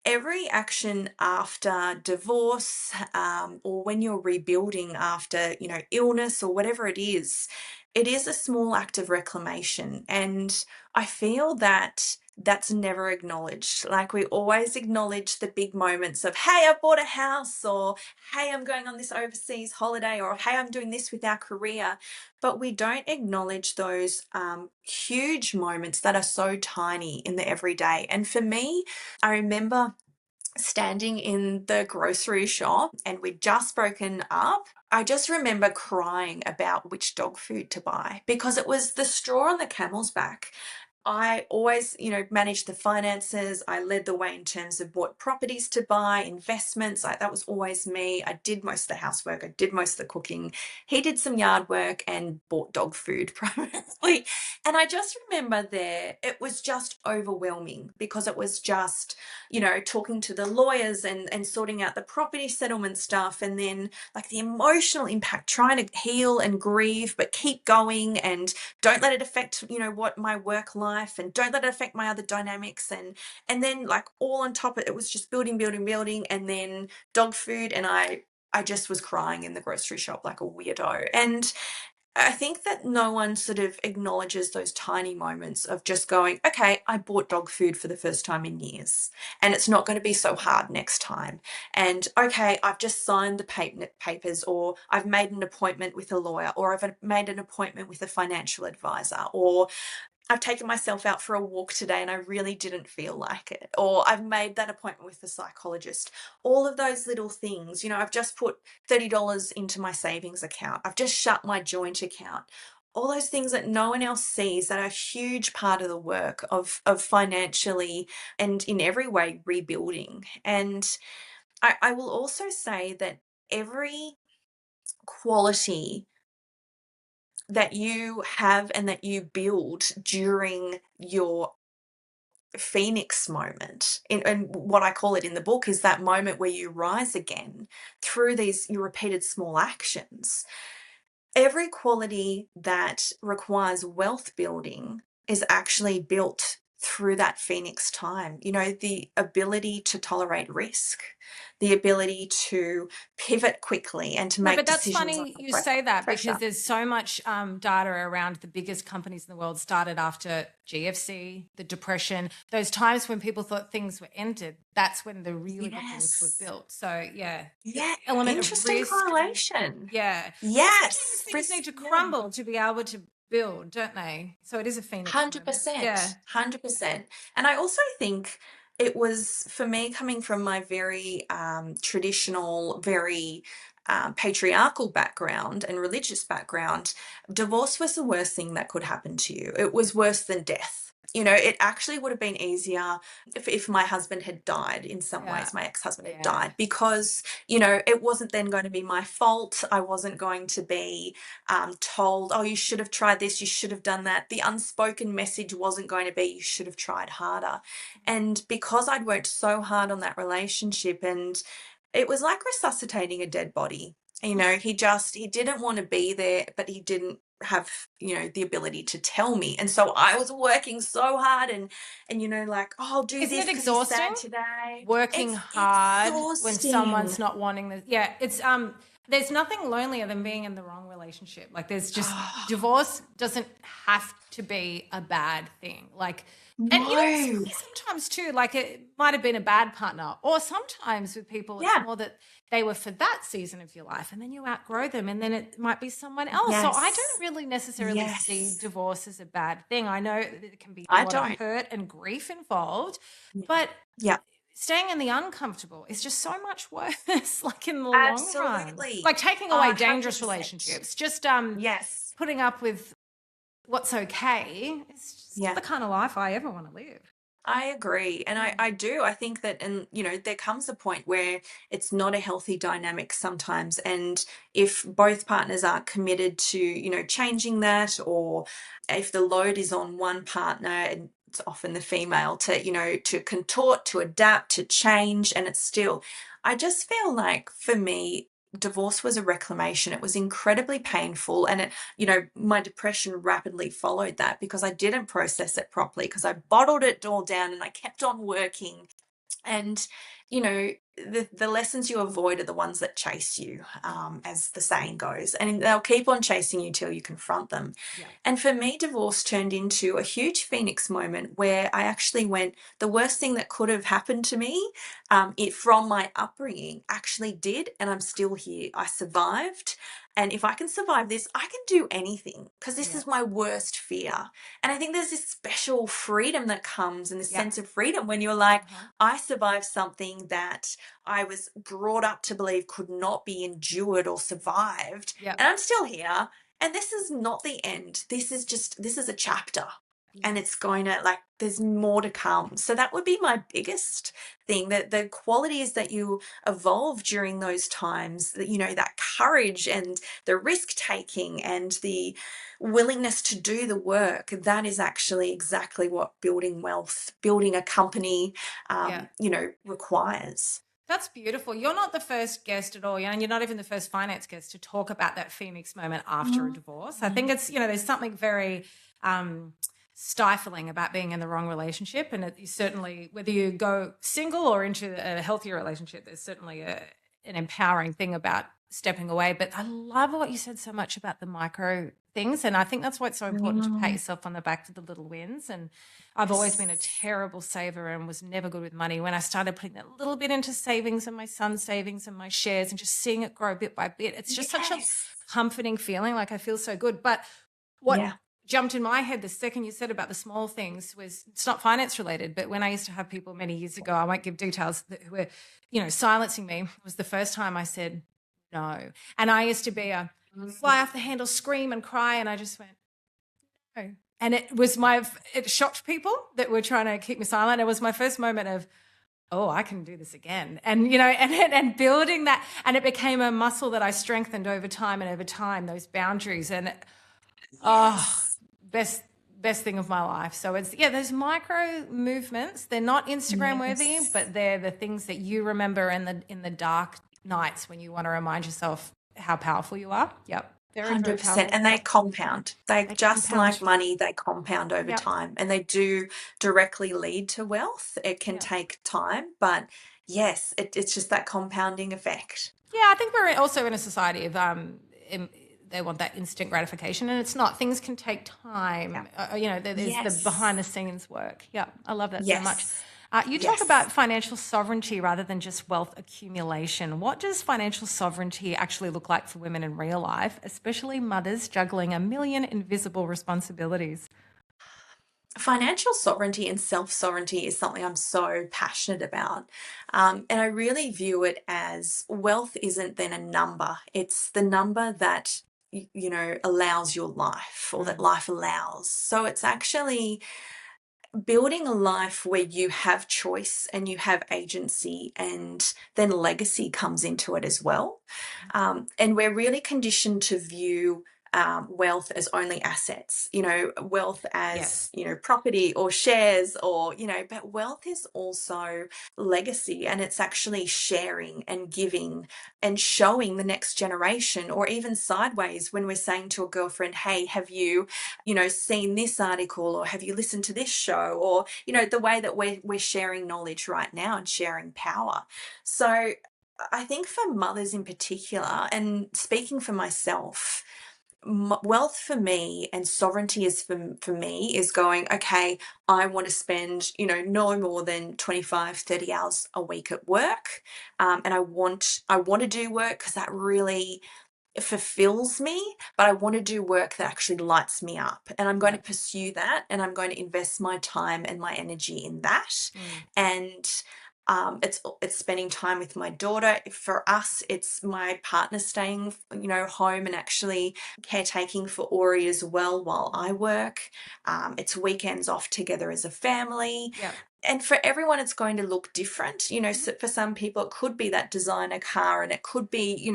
every action after divorce, or when you're rebuilding after, illness or whatever it is a small act of reclamation. And I feel that that's never acknowledged. Like, we always acknowledge the big moments of, hey, I bought a house, or hey, I'm going on this overseas holiday, or hey, I'm doing this with our career. But we don't acknowledge those huge moments that are so tiny in the everyday. And for me, I remember standing in the grocery shop, and we'd just broken up. I just remember crying about which dog food to buy, because it was the straw on the camel's back. I always, managed the finances. I led the way in terms of what properties to buy, investments. That was always me. I did most of the housework. I did most of the cooking. He did some yard work and bought dog food primarily. And I just remember it was just overwhelming, because it was just, talking to the lawyers and sorting out the property settlement stuff. And then like the emotional impact, trying to heal and grieve, but keep going, and don't let it affect, what my work life, and don't let it affect my other dynamics. And then like all on top of it, it was just building, and then dog food. And I just was crying in the grocery shop like a weirdo. And I think that no one sort of acknowledges those tiny moments of just going, okay, I bought dog food for the first time in years, and it's not going to be so hard next time. And okay, I've just signed the papers, or I've made an appointment with a lawyer, or I've made an appointment with a financial advisor, or I've taken myself out for a walk today and I really didn't feel like it. Or I've made that appointment with the psychologist. All of those little things, I've just put $30 into my savings account. I've just shut my joint account. All those things that no one else sees that are a huge part of the work of financially and in every way rebuilding. And I will also say that every quality that you have and that you build during your phoenix moment, and what I call it in the book is that moment where you rise again through these your repeated small actions. Every quality that requires wealth building is actually built through that phoenix time. The ability to tolerate risk, the ability to pivot quickly and to
No,
make
but that's
decisions
funny you say
under
that, because
pressure.
there's so much data around the biggest companies in the world started after GFC, the Depression, those times when people thought things were ended. That's when the really good things were
Yes.
built. So, yeah, the
Yeah.
element of
Interesting
risk. And,
correlation.
yeah. Well, sometimes
Yes.
things
This,
need to
yeah.
crumble to be able to build, don't they? So it is a phoenix moment. Yeah.
100%. 100%. And I also think it was for me coming from my very traditional, very patriarchal background and religious background, divorce was the worst thing that could happen to you. It was worse than death. It actually would have been easier if my husband had died in some
Yeah.
ways, my ex-husband had
Yeah.
died, because, it wasn't then going to be my fault. I wasn't going to be told, oh, you should have tried this, you should have done that. The unspoken message wasn't going to be, you should have tried harder. And because I'd worked so hard on that relationship, and it was like resuscitating a dead body. He didn't want to be there, but he didn't have, the ability to tell me. And so I was working so hard and like, oh, I'll do
Isn't
this
it
because he's
exhausting?
sad today.
Working
It's
hard when
exhausting.
someone's not wanting this. Yeah, it's there's nothing lonelier than being in the wrong relationship. Like, there's just, divorce doesn't have to be a bad thing. Like, and
No.
sometimes too, like, it might have been a bad partner, or sometimes with people it's
Yeah.
more that they were for that season of your life and then you outgrow them and then it might be someone else. So I don't
Yes.
really necessarily see
Yes.
divorce as a bad thing. I know that there can be a
I
lot of
don't.
hurt and grief involved,
Yeah.
but
Yeah.
staying in the uncomfortable is just so much worse, like, in the long run.
Absolutely.
Like, taking away dangerous
100%.
relationships, just
Yes.
putting up with what's okay. It's just not
Yeah.
the kind of life I ever want to live.
I agree. And I do. I think that, and, there comes a point where it's not a healthy dynamic sometimes. And if both partners aren't committed to, changing that, or if the load is on one partner, and it's often the female to, to contort, to adapt, to change, and it's still, I just feel like for me, divorce was a reclamation. It was incredibly painful, and my depression rapidly followed that because I didn't process it properly, because I bottled it all down and I kept on working. And the lessons you avoid are the ones that chase you, as the saying goes, and they'll keep on chasing you till you confront them.
Yeah.
And for me, divorce turned into a huge phoenix moment where I actually went, the worst thing that could have happened to me, it from my upbringing, actually did, and I'm still here. I survived. And if I can survive this, I can do anything, because this
Yeah.
is my worst fear. And I think there's this special freedom that comes, and this
Yeah.
sense of freedom when you're like,
Uh-huh.
I survived something that I was brought up to believe could not be endured or survived.
Yeah.
And I'm still here. And this is not the end. This is a chapter. And
Yeah.
it's going to, like, there's more to come. So that would be my biggest thing, that the qualities that you evolve during those times, that, that courage and the risk taking and the willingness to do the work, that is actually exactly what building wealth, building a company,
Yeah.
requires.
That's beautiful. You're not the first guest at all, and you're not even the first finance guest to talk about that phoenix moment after a divorce. I think it's, there's something very stifling about being in the wrong relationship, and it is certainly, whether you go single or into a healthier relationship, there's certainly an empowering thing about stepping away. But I love what you said so much about the micro things. And I think that's why it's so important to pat
Mm,
yourself on the back for the little wins. And I've always been a
yes.
terrible saver and was never good with money. When I started putting that little bit into savings and my son's savings and my shares and just seeing it grow bit by bit, it's just such a
Yes.
comforting feeling. Like I feel so good. But what
Yeah.
jumped in my head the second you said about the small things was, it's not finance related, but when I used to have people many years ago, I won't give details, who were, silencing me, was the first time I said no. And I used to be a fly off the handle, scream and cry. And I just went, no. And it shocked people that were trying to keep me silent. It was my first moment of, oh, I can do this again. And, and building that. And it became a muscle that I strengthened over time and over time, those boundaries. And, oh,
Yes.
best thing of my life. So it's, those micro movements, they're not Instagram worthy,
Yes.
but they're the things that you remember in the dark nights when you want to remind yourself how powerful you are. Yep. Very, very
100%.
powerful.
And they compound. They
They
just like
compound.
money, they compound over
Yep.
time and they do directly lead to wealth. It can
Yep.
take time, but yes, it's just that compounding effect.
Yeah, I think we're also in a society of they want that instant gratification, and it's not. Things can take
Yeah.
time. There's the behind
Yes.
the scenes work. Yeah, I love that so much.
Yes.
You talk
Yes.
about financial sovereignty rather than just wealth accumulation. What does financial sovereignty actually look like for women in real life, especially mothers juggling a million invisible responsibilities?
Financial sovereignty and self sovereignty is something I'm so passionate about. And I really view it as wealth isn't then a number, it's the number that, allows your life or that
Mm,
life allows. So it's actually building a life where you have choice and you have agency, and then legacy comes into it as well. And we're really conditioned to view wealth as only assets, wealth as,
yes.
property or shares or, but wealth is also legacy, and it's actually sharing and giving and showing the next generation, or even sideways when we're saying to a girlfriend, hey, have you, seen this article, or have you listened to this show, or, the way that we're sharing knowledge right now and sharing power. So I think for mothers in particular, and speaking for myself, wealth for me and sovereignty is for me is going, okay, I want to spend, no more than 25, 30 hours a week at work. And I want to do work because that really fulfills me, but I want to do work that actually lights me up. And I'm going to
Yep.
pursue that, and I'm going to invest my time and my energy in that.
Mm,
And it's spending time with my daughter. For us, it's my partner staying, home and actually caretaking for Ori as well while I work. It's weekends off together as a family.
yep.
And for everyone, it's going to look different.
Mhm.
So for some people, it could be that designer car, and it could be,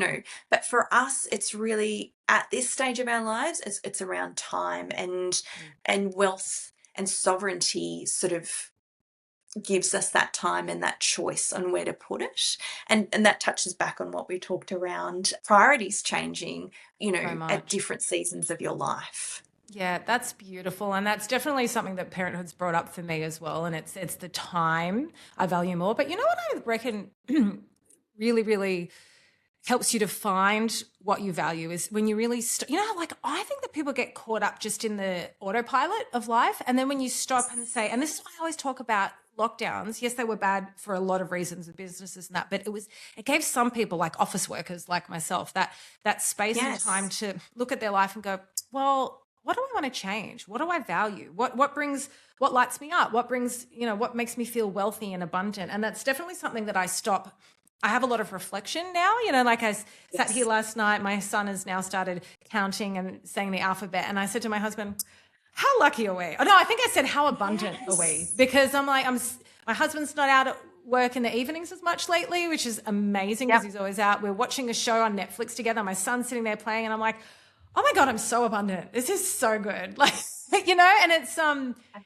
but for us, it's really at this stage of our lives, it's around time,
Mm.
and wealth and sovereignty sort of gives us that time and that choice on where to put it. And that touches back on what we talked around priorities changing,
So
at
much.
different seasons of your life.
Yeah, that's beautiful, and that's definitely something that parenthood's brought up for me as well. And it's the time I value more. But you know what I reckon really, really helps you to find what you value is when you really, like I think that people get caught up just in the autopilot of life, and then when you stop and say, and this is why I always talk about lockdowns. Yes, they were bad for a lot of reasons with businesses and that, but it gave some people, like office workers like myself, that space and time
Yes.
to look at their life and go, well, what do I want to change? What do I value? What lights me up? What brings, what makes me feel wealthy and abundant? And that's definitely something that I have a lot of reflection now, like sat here
Yes.
last night, my son has now started counting and saying the alphabet. And I said to my husband, how lucky are we? Oh no, I think I said, how abundant are we?
Yes.
Because I'm like, my husband's not out at work in the evenings as much lately, which is amazing because
Yep.
he's always out. We're watching a show on Netflix together. My son's sitting there playing and I'm like, oh my God, I'm so abundant. This is so good. Like, and it's,
I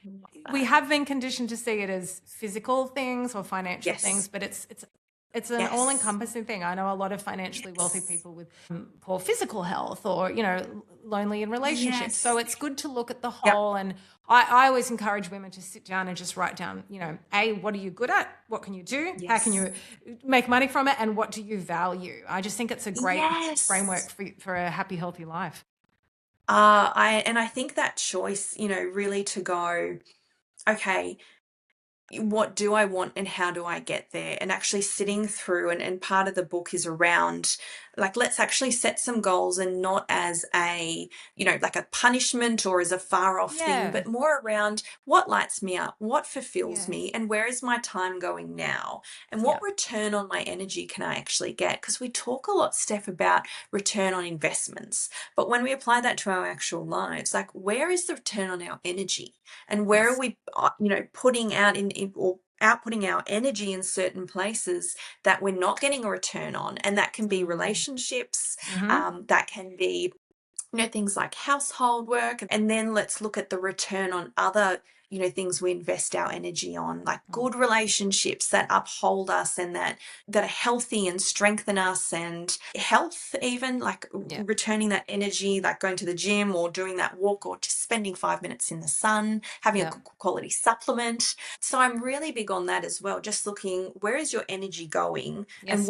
can love
we
that.
have been conditioned to see it as physical things or financial things,
Yes.
but it's an
Yes.
all-encompassing thing. I know a lot of financially wealthy
Yes.
people with poor physical health or, lonely in relationships. So
Yes.
it's good to look at the
Yep.
whole. And I always encourage women to sit down and just write down, what are you good at? What can you do? How can
Yes.
you make money from it? And what do you value? I just think it's a great framework
Yes.
for a happy, healthy life.
I think that choice, really to go, okay, what do I want and how do I get there? And actually sitting through, and part of the book is around, like, let's actually set some goals, and not as a, like a punishment or as a far off thing,
Yeah.
but more around what lights me up, what fulfills
Yes.
me, and where is my time going now? And what
Yep.
return on my energy can I actually get? Because we talk a lot, Steph, about return on investments. But when we apply that to our actual lives, like, where is the return on our energy? And where are
Yes.
we putting out in or outputting our energy in certain places that we're not getting a return on? And that can be
Mm.
relationships,
Mm-hmm.
that can be things like household work. And then let's look at the return on other, things we invest our energy on, like
Mm.
good relationships that uphold us and that are healthy and strengthen us, and health, even like
Yep.
returning that energy, like going to the gym or doing that walk or just spending 5 minutes in the sun, having a
Yep.
good quality supplement. So I'm really big on that as well. Just looking, where is your energy going,
Yes.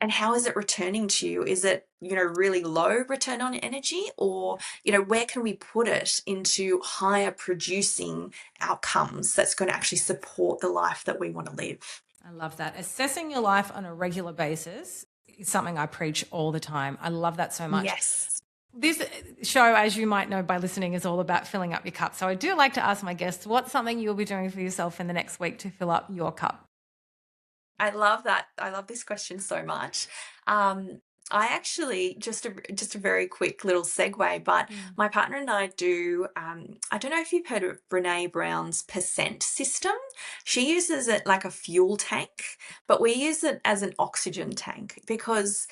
and how is it returning to you? Is it, really low return on energy, or, where can we put it into higher producing outcomes that's going to actually support the life that we want to live?
I love that. Assessing your life on a regular basis is something I preach all the time. I love that so much.
Yes.
This show, as you might know by listening, is all about filling up your cup. So I do like to ask my guests, what's something you'll be doing for yourself in the next week to fill up your cup?
I love that. I love this question so much. I actually, just a very quick little segue, but
Mm.
my partner and I do. I don't know if you've heard of Brene Brown's percent system. She uses it like a fuel tank, but we use it as an oxygen tank, because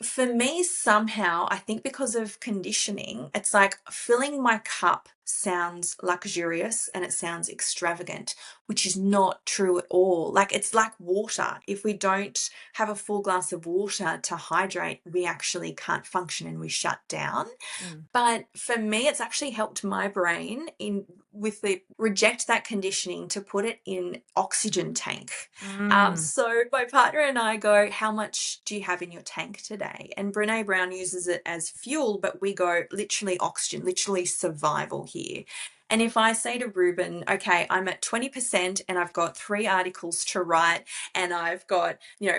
for me, somehow, I think because of conditioning, it's like filling my cup sounds luxurious and it sounds extravagant, which is not true at all. Like, it's like water. If we don't have a full glass of water to hydrate, we actually can't function and we shut down.
Mm.
But for me, it's actually helped my brain in with the reject that conditioning to put it in oxygen tank.
Mm.
So my partner and I go, how much do you have in your tank today? And Brene Brown uses it as fuel, but we go literally oxygen, literally survival here. And if I say to Ruben, okay, I'm at 20% and I've got 3 articles to write, and I've got,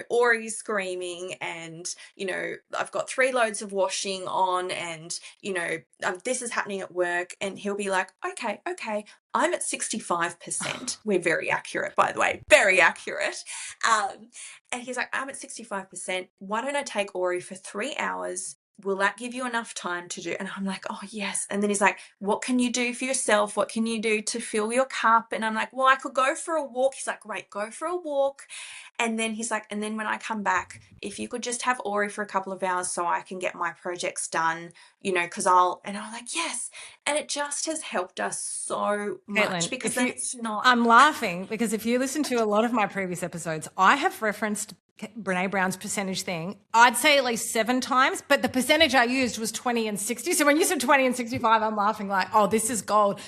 Ori screaming, and, I've got 3 loads of washing on, and, this is happening at work, and he'll be like, okay, I'm at 65%. We're very accurate, by the way, very accurate. Um, and he's like, I'm at 65%. Why don't I take Ori for 3 hours? Will that give you enough time to do? And I'm like, oh, yes. And then he's like, what can you do for yourself? What can you do to fill your cup? And I'm like, well, I could go for a walk. He's like, great, go for a walk. And then he's like, and then when I come back, if you could just have Ori for a couple of hours so I can get my projects done, because and I'm like, yes. And it just has helped us so much,
Caitlin,
because then it's not.
I'm laughing because if you listen to a lot of my previous episodes, I have referenced Brene Brown's percentage thing, I'd say at least 7 times, but the percentage I used was 20 and 60. So when you said 20 and 65, I'm laughing like, oh, this is gold.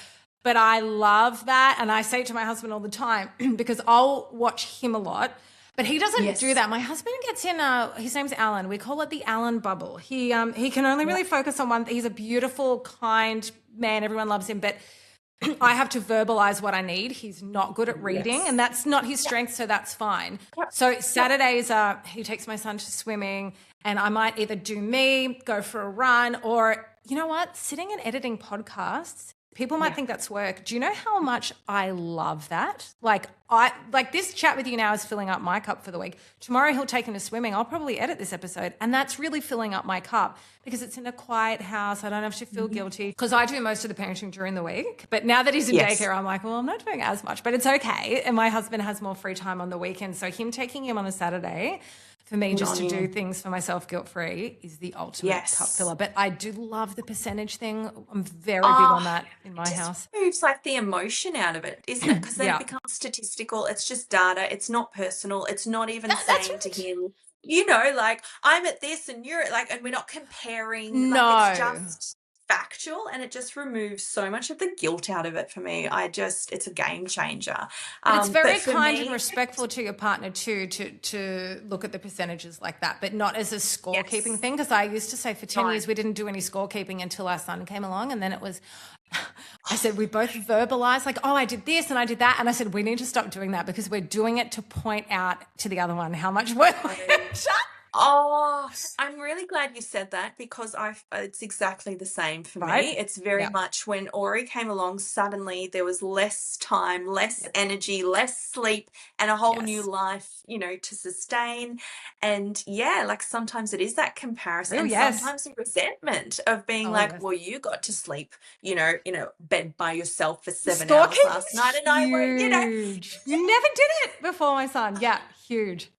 But I love that. And I say it to my husband all the time because I'll watch him a lot. But he doesn't do
Yes.
that. My husband gets in his name's Alan. We call it the Alan bubble. He can only
Yeah.
really focus on one. He's a beautiful, kind man. Everyone loves him. But I have to verbalize what I need. He's not good at reading, and
Yes.
that's not his
Yep.
strength, so that's fine.
Yep.
So
Yep.
Saturdays are he takes my son to swimming, and I might either do me, go for a run, or you know what, sitting and editing podcasts. People might
Yeah.
think that's work. Do you know how much I love that? Like this chat with you now is filling up my cup for the week. Tomorrow he'll take him to swimming. I'll probably edit this episode, and that's really filling up my cup because it's in a quiet house. I don't have to feel guilty because I do most of the parenting during the week. But now that he's in
Yes.
daycare, I'm like, well, I'm not doing as much, but it's okay. And my husband has more free time on the weekend, so him taking him on a Saturday for me
Good
just
on
to do
you.
things for myself guilt-free is the ultimate cup
Yes.
filler. But I do love the percentage thing. I'm very big on
Ah,
that in
it
my
just
house.
removes like the emotion out of it, isn't it? Because then it
Yeah.
becomes statistical. It's just data. It's not personal. It's not even
That's
saying to
right.
him, like, I'm at this and you're at, like, and we're not comparing. Like, it's
No.
just factual, and it just removes so much of the guilt out of it for me. It's a game changer.
But it's
But
very
for
kind and
me,
respectful to your partner too to look at the percentages like that, but not as a scorekeeping
yes,
thing. Because I used to say for 10
no,
years we didn't do any scorekeeping until our son came along, and then it was, I said we both verbalized like, oh, I did this and I did that, and I said we need to stop doing that because we're doing it to point out to the other one how much work we've done.
oh, I'm really glad you said that because it's exactly the same for
Right?
me. It's very
Yeah.
much when Ori came along, suddenly there was less time, less
Yes.
energy, less sleep, and a whole new
Yes.
life, to sustain. And yeah, like sometimes it is that comparison
Oh
and
yes.
sometimes the resentment of being
Oh
like,
yes.
well, you got to sleep, in a bed by yourself for
The
7 hours
scorekeeping
last night,
is
and I went,
huge. We never did it before my son. Yeah, huge.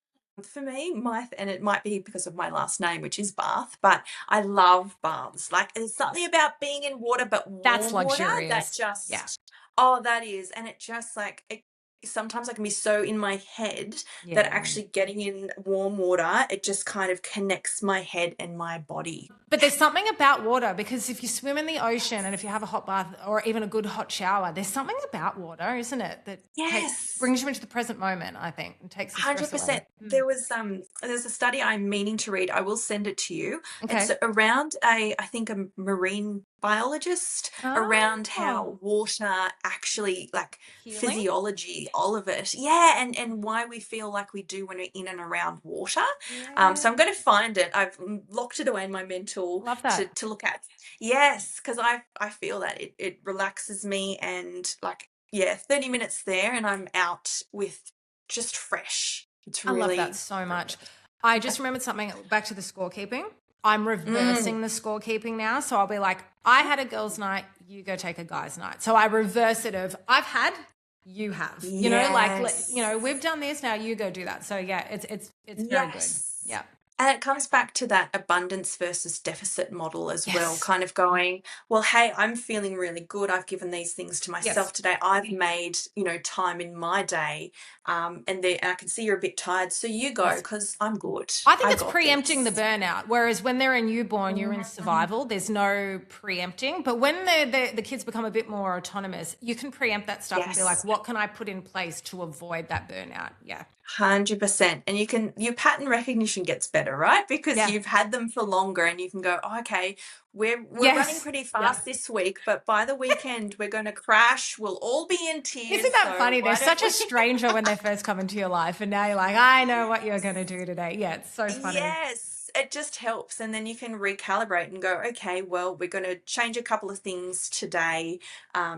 for me, and it might be because of my last name, which is Bath, but I love baths. Like, there's something about being in water, but
That's
warm water that
luxurious. Yeah.
just, oh, that is. And it just like, sometimes I can be so in my head that
Yeah.
actually getting in warm water, it just kind of connects my head and my body.
But there's something about water because if you swim in the ocean and if you have a hot bath or even a good hot shower, there's something about water, isn't it, that
Yes.
brings you into the present moment, I think, and takes the stress away.
100%. There's a study I'm meaning to read. I will send it to you. It's
Okay.
around I think a marine biologist, around how
Oh,
water actually, like
healing?
physiology, all of it. Yeah, and why we feel like we do when we're in and around water. So I'm
Yeah.
going to find it. I've locked it away in my mental
Love
to
that.
look at. Yes, because I feel that it relaxes me, and like, yeah, 30 minutes there and I'm out with just fresh. It's
I love that
really,
so
really
much.
good.
I just remembered something back to the scorekeeping. I'm
Mm,
reversing the scorekeeping now. So I'll be like, I had a girls' night, you go take a guys' night. So I reverse it of I've had, you have.
yes.
We've done this, now you go do that. So yeah, it's very good.
Yes.
Yeah.
And it comes back to that abundance versus deficit model as well,
Yes.
kind of going, well, hey, I'm feeling really good. I've given these things to
Yes.
myself today. I've made, time in my day. And I can see you're a bit tired. So you go
Yes.
because I'm good.
I think
I
it's
got
preempting the
this.
burnout. Whereas when they're a newborn, you're in
Mm,
survival. There's no preempting. But when the kids become a bit more autonomous, you can preempt that stuff and be like,
yes.
what can I put in place to avoid that burnout? Yeah.
100%. And your pattern recognition gets better, right? Because
Yeah.
you've had them for longer and you can go, oh, okay, we're running
Yes.
pretty
Yeah.
fast this week, but by the weekend we're going to crash. We'll all be in
Isn't
tears.
that
So
funny? They're
why don't
such a
we?
stranger when they first come into your life. And now you're like, I know what you're going to do today. Yeah. It's so funny.
Yes, it just helps. And then you can recalibrate and go, okay, well, we're going to change a couple of things today,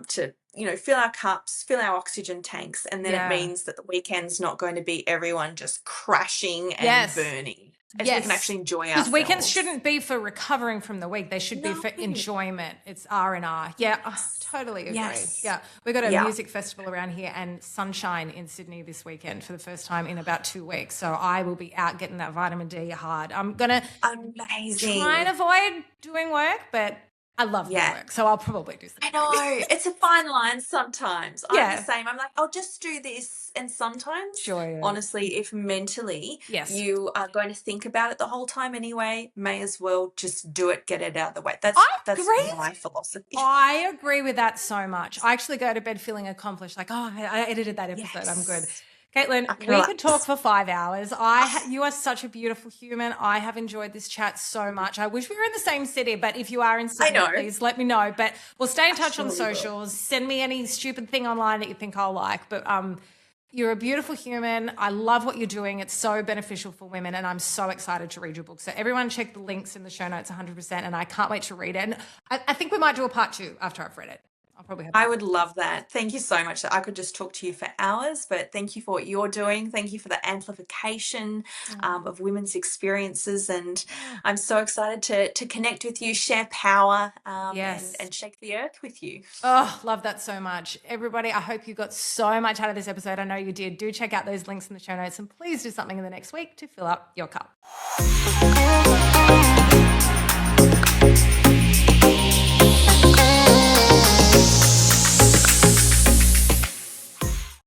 to, fill our cups, fill our oxygen tanks. And then it
Yeah.
means that the weekend's not going to be everyone just crashing and
Yes.
burning. And we can
Yes.
actually enjoy
Because weekends
ourselves.
shouldn't be for recovering from the week. They should be
No.
for enjoyment. It's R&R. Yeah, oh,
Yes.
totally agree.
Yes.
Yeah. We got a
Yeah.
music festival around here and sunshine in Sydney this weekend for the first time in about 2 weeks. So I will be out getting that vitamin D hard. I'm going to try and
Amazing.
avoid doing work, but I love the
Yeah.
work. So I'll probably do some
I
work.
know. It's a fine line sometimes. I'm the
Yeah.
same. I'm like, I'll just do this. And sometimes,
Sure. Yeah.
honestly, if mentally
Yes.
you are going to think about it the whole time anyway, may as well just do it, get it out of the way.
I
That's
agree.
my philosophy.
I agree with that so much. I actually go to bed feeling accomplished, like, oh, I edited that episode. I'm good.
Yes.
Caitlin,
I can
we could talk
relax.
for 5 hours. You are such a beautiful human. I have enjoyed this chat so much. I wish we were in the same city, but if you are in
I
Sydney,
know.
please let me know. But we'll stay in
I
touch on
surely will.
socials. Send me any stupid thing online that you think I'll like. But you're a beautiful human. I love what you're doing. It's so beneficial for women, and I'm so excited to read your book. So everyone check the links in the show notes 100%, and I can't wait to read it. And I think we might do a part 2 after I've read it. I'll probably have
I would love that. Thank you so much. I could just talk to you for hours, but thank you for what you're doing. Thank you for the amplification, of women's experiences. And I'm so excited to connect with you, share power,
Yes.
and shake the earth with you.
Oh, love that so much. Everybody, I hope you got so much out of this episode. I know you did. Do check out those links in the show notes and please do something in the next week to fill up your cup.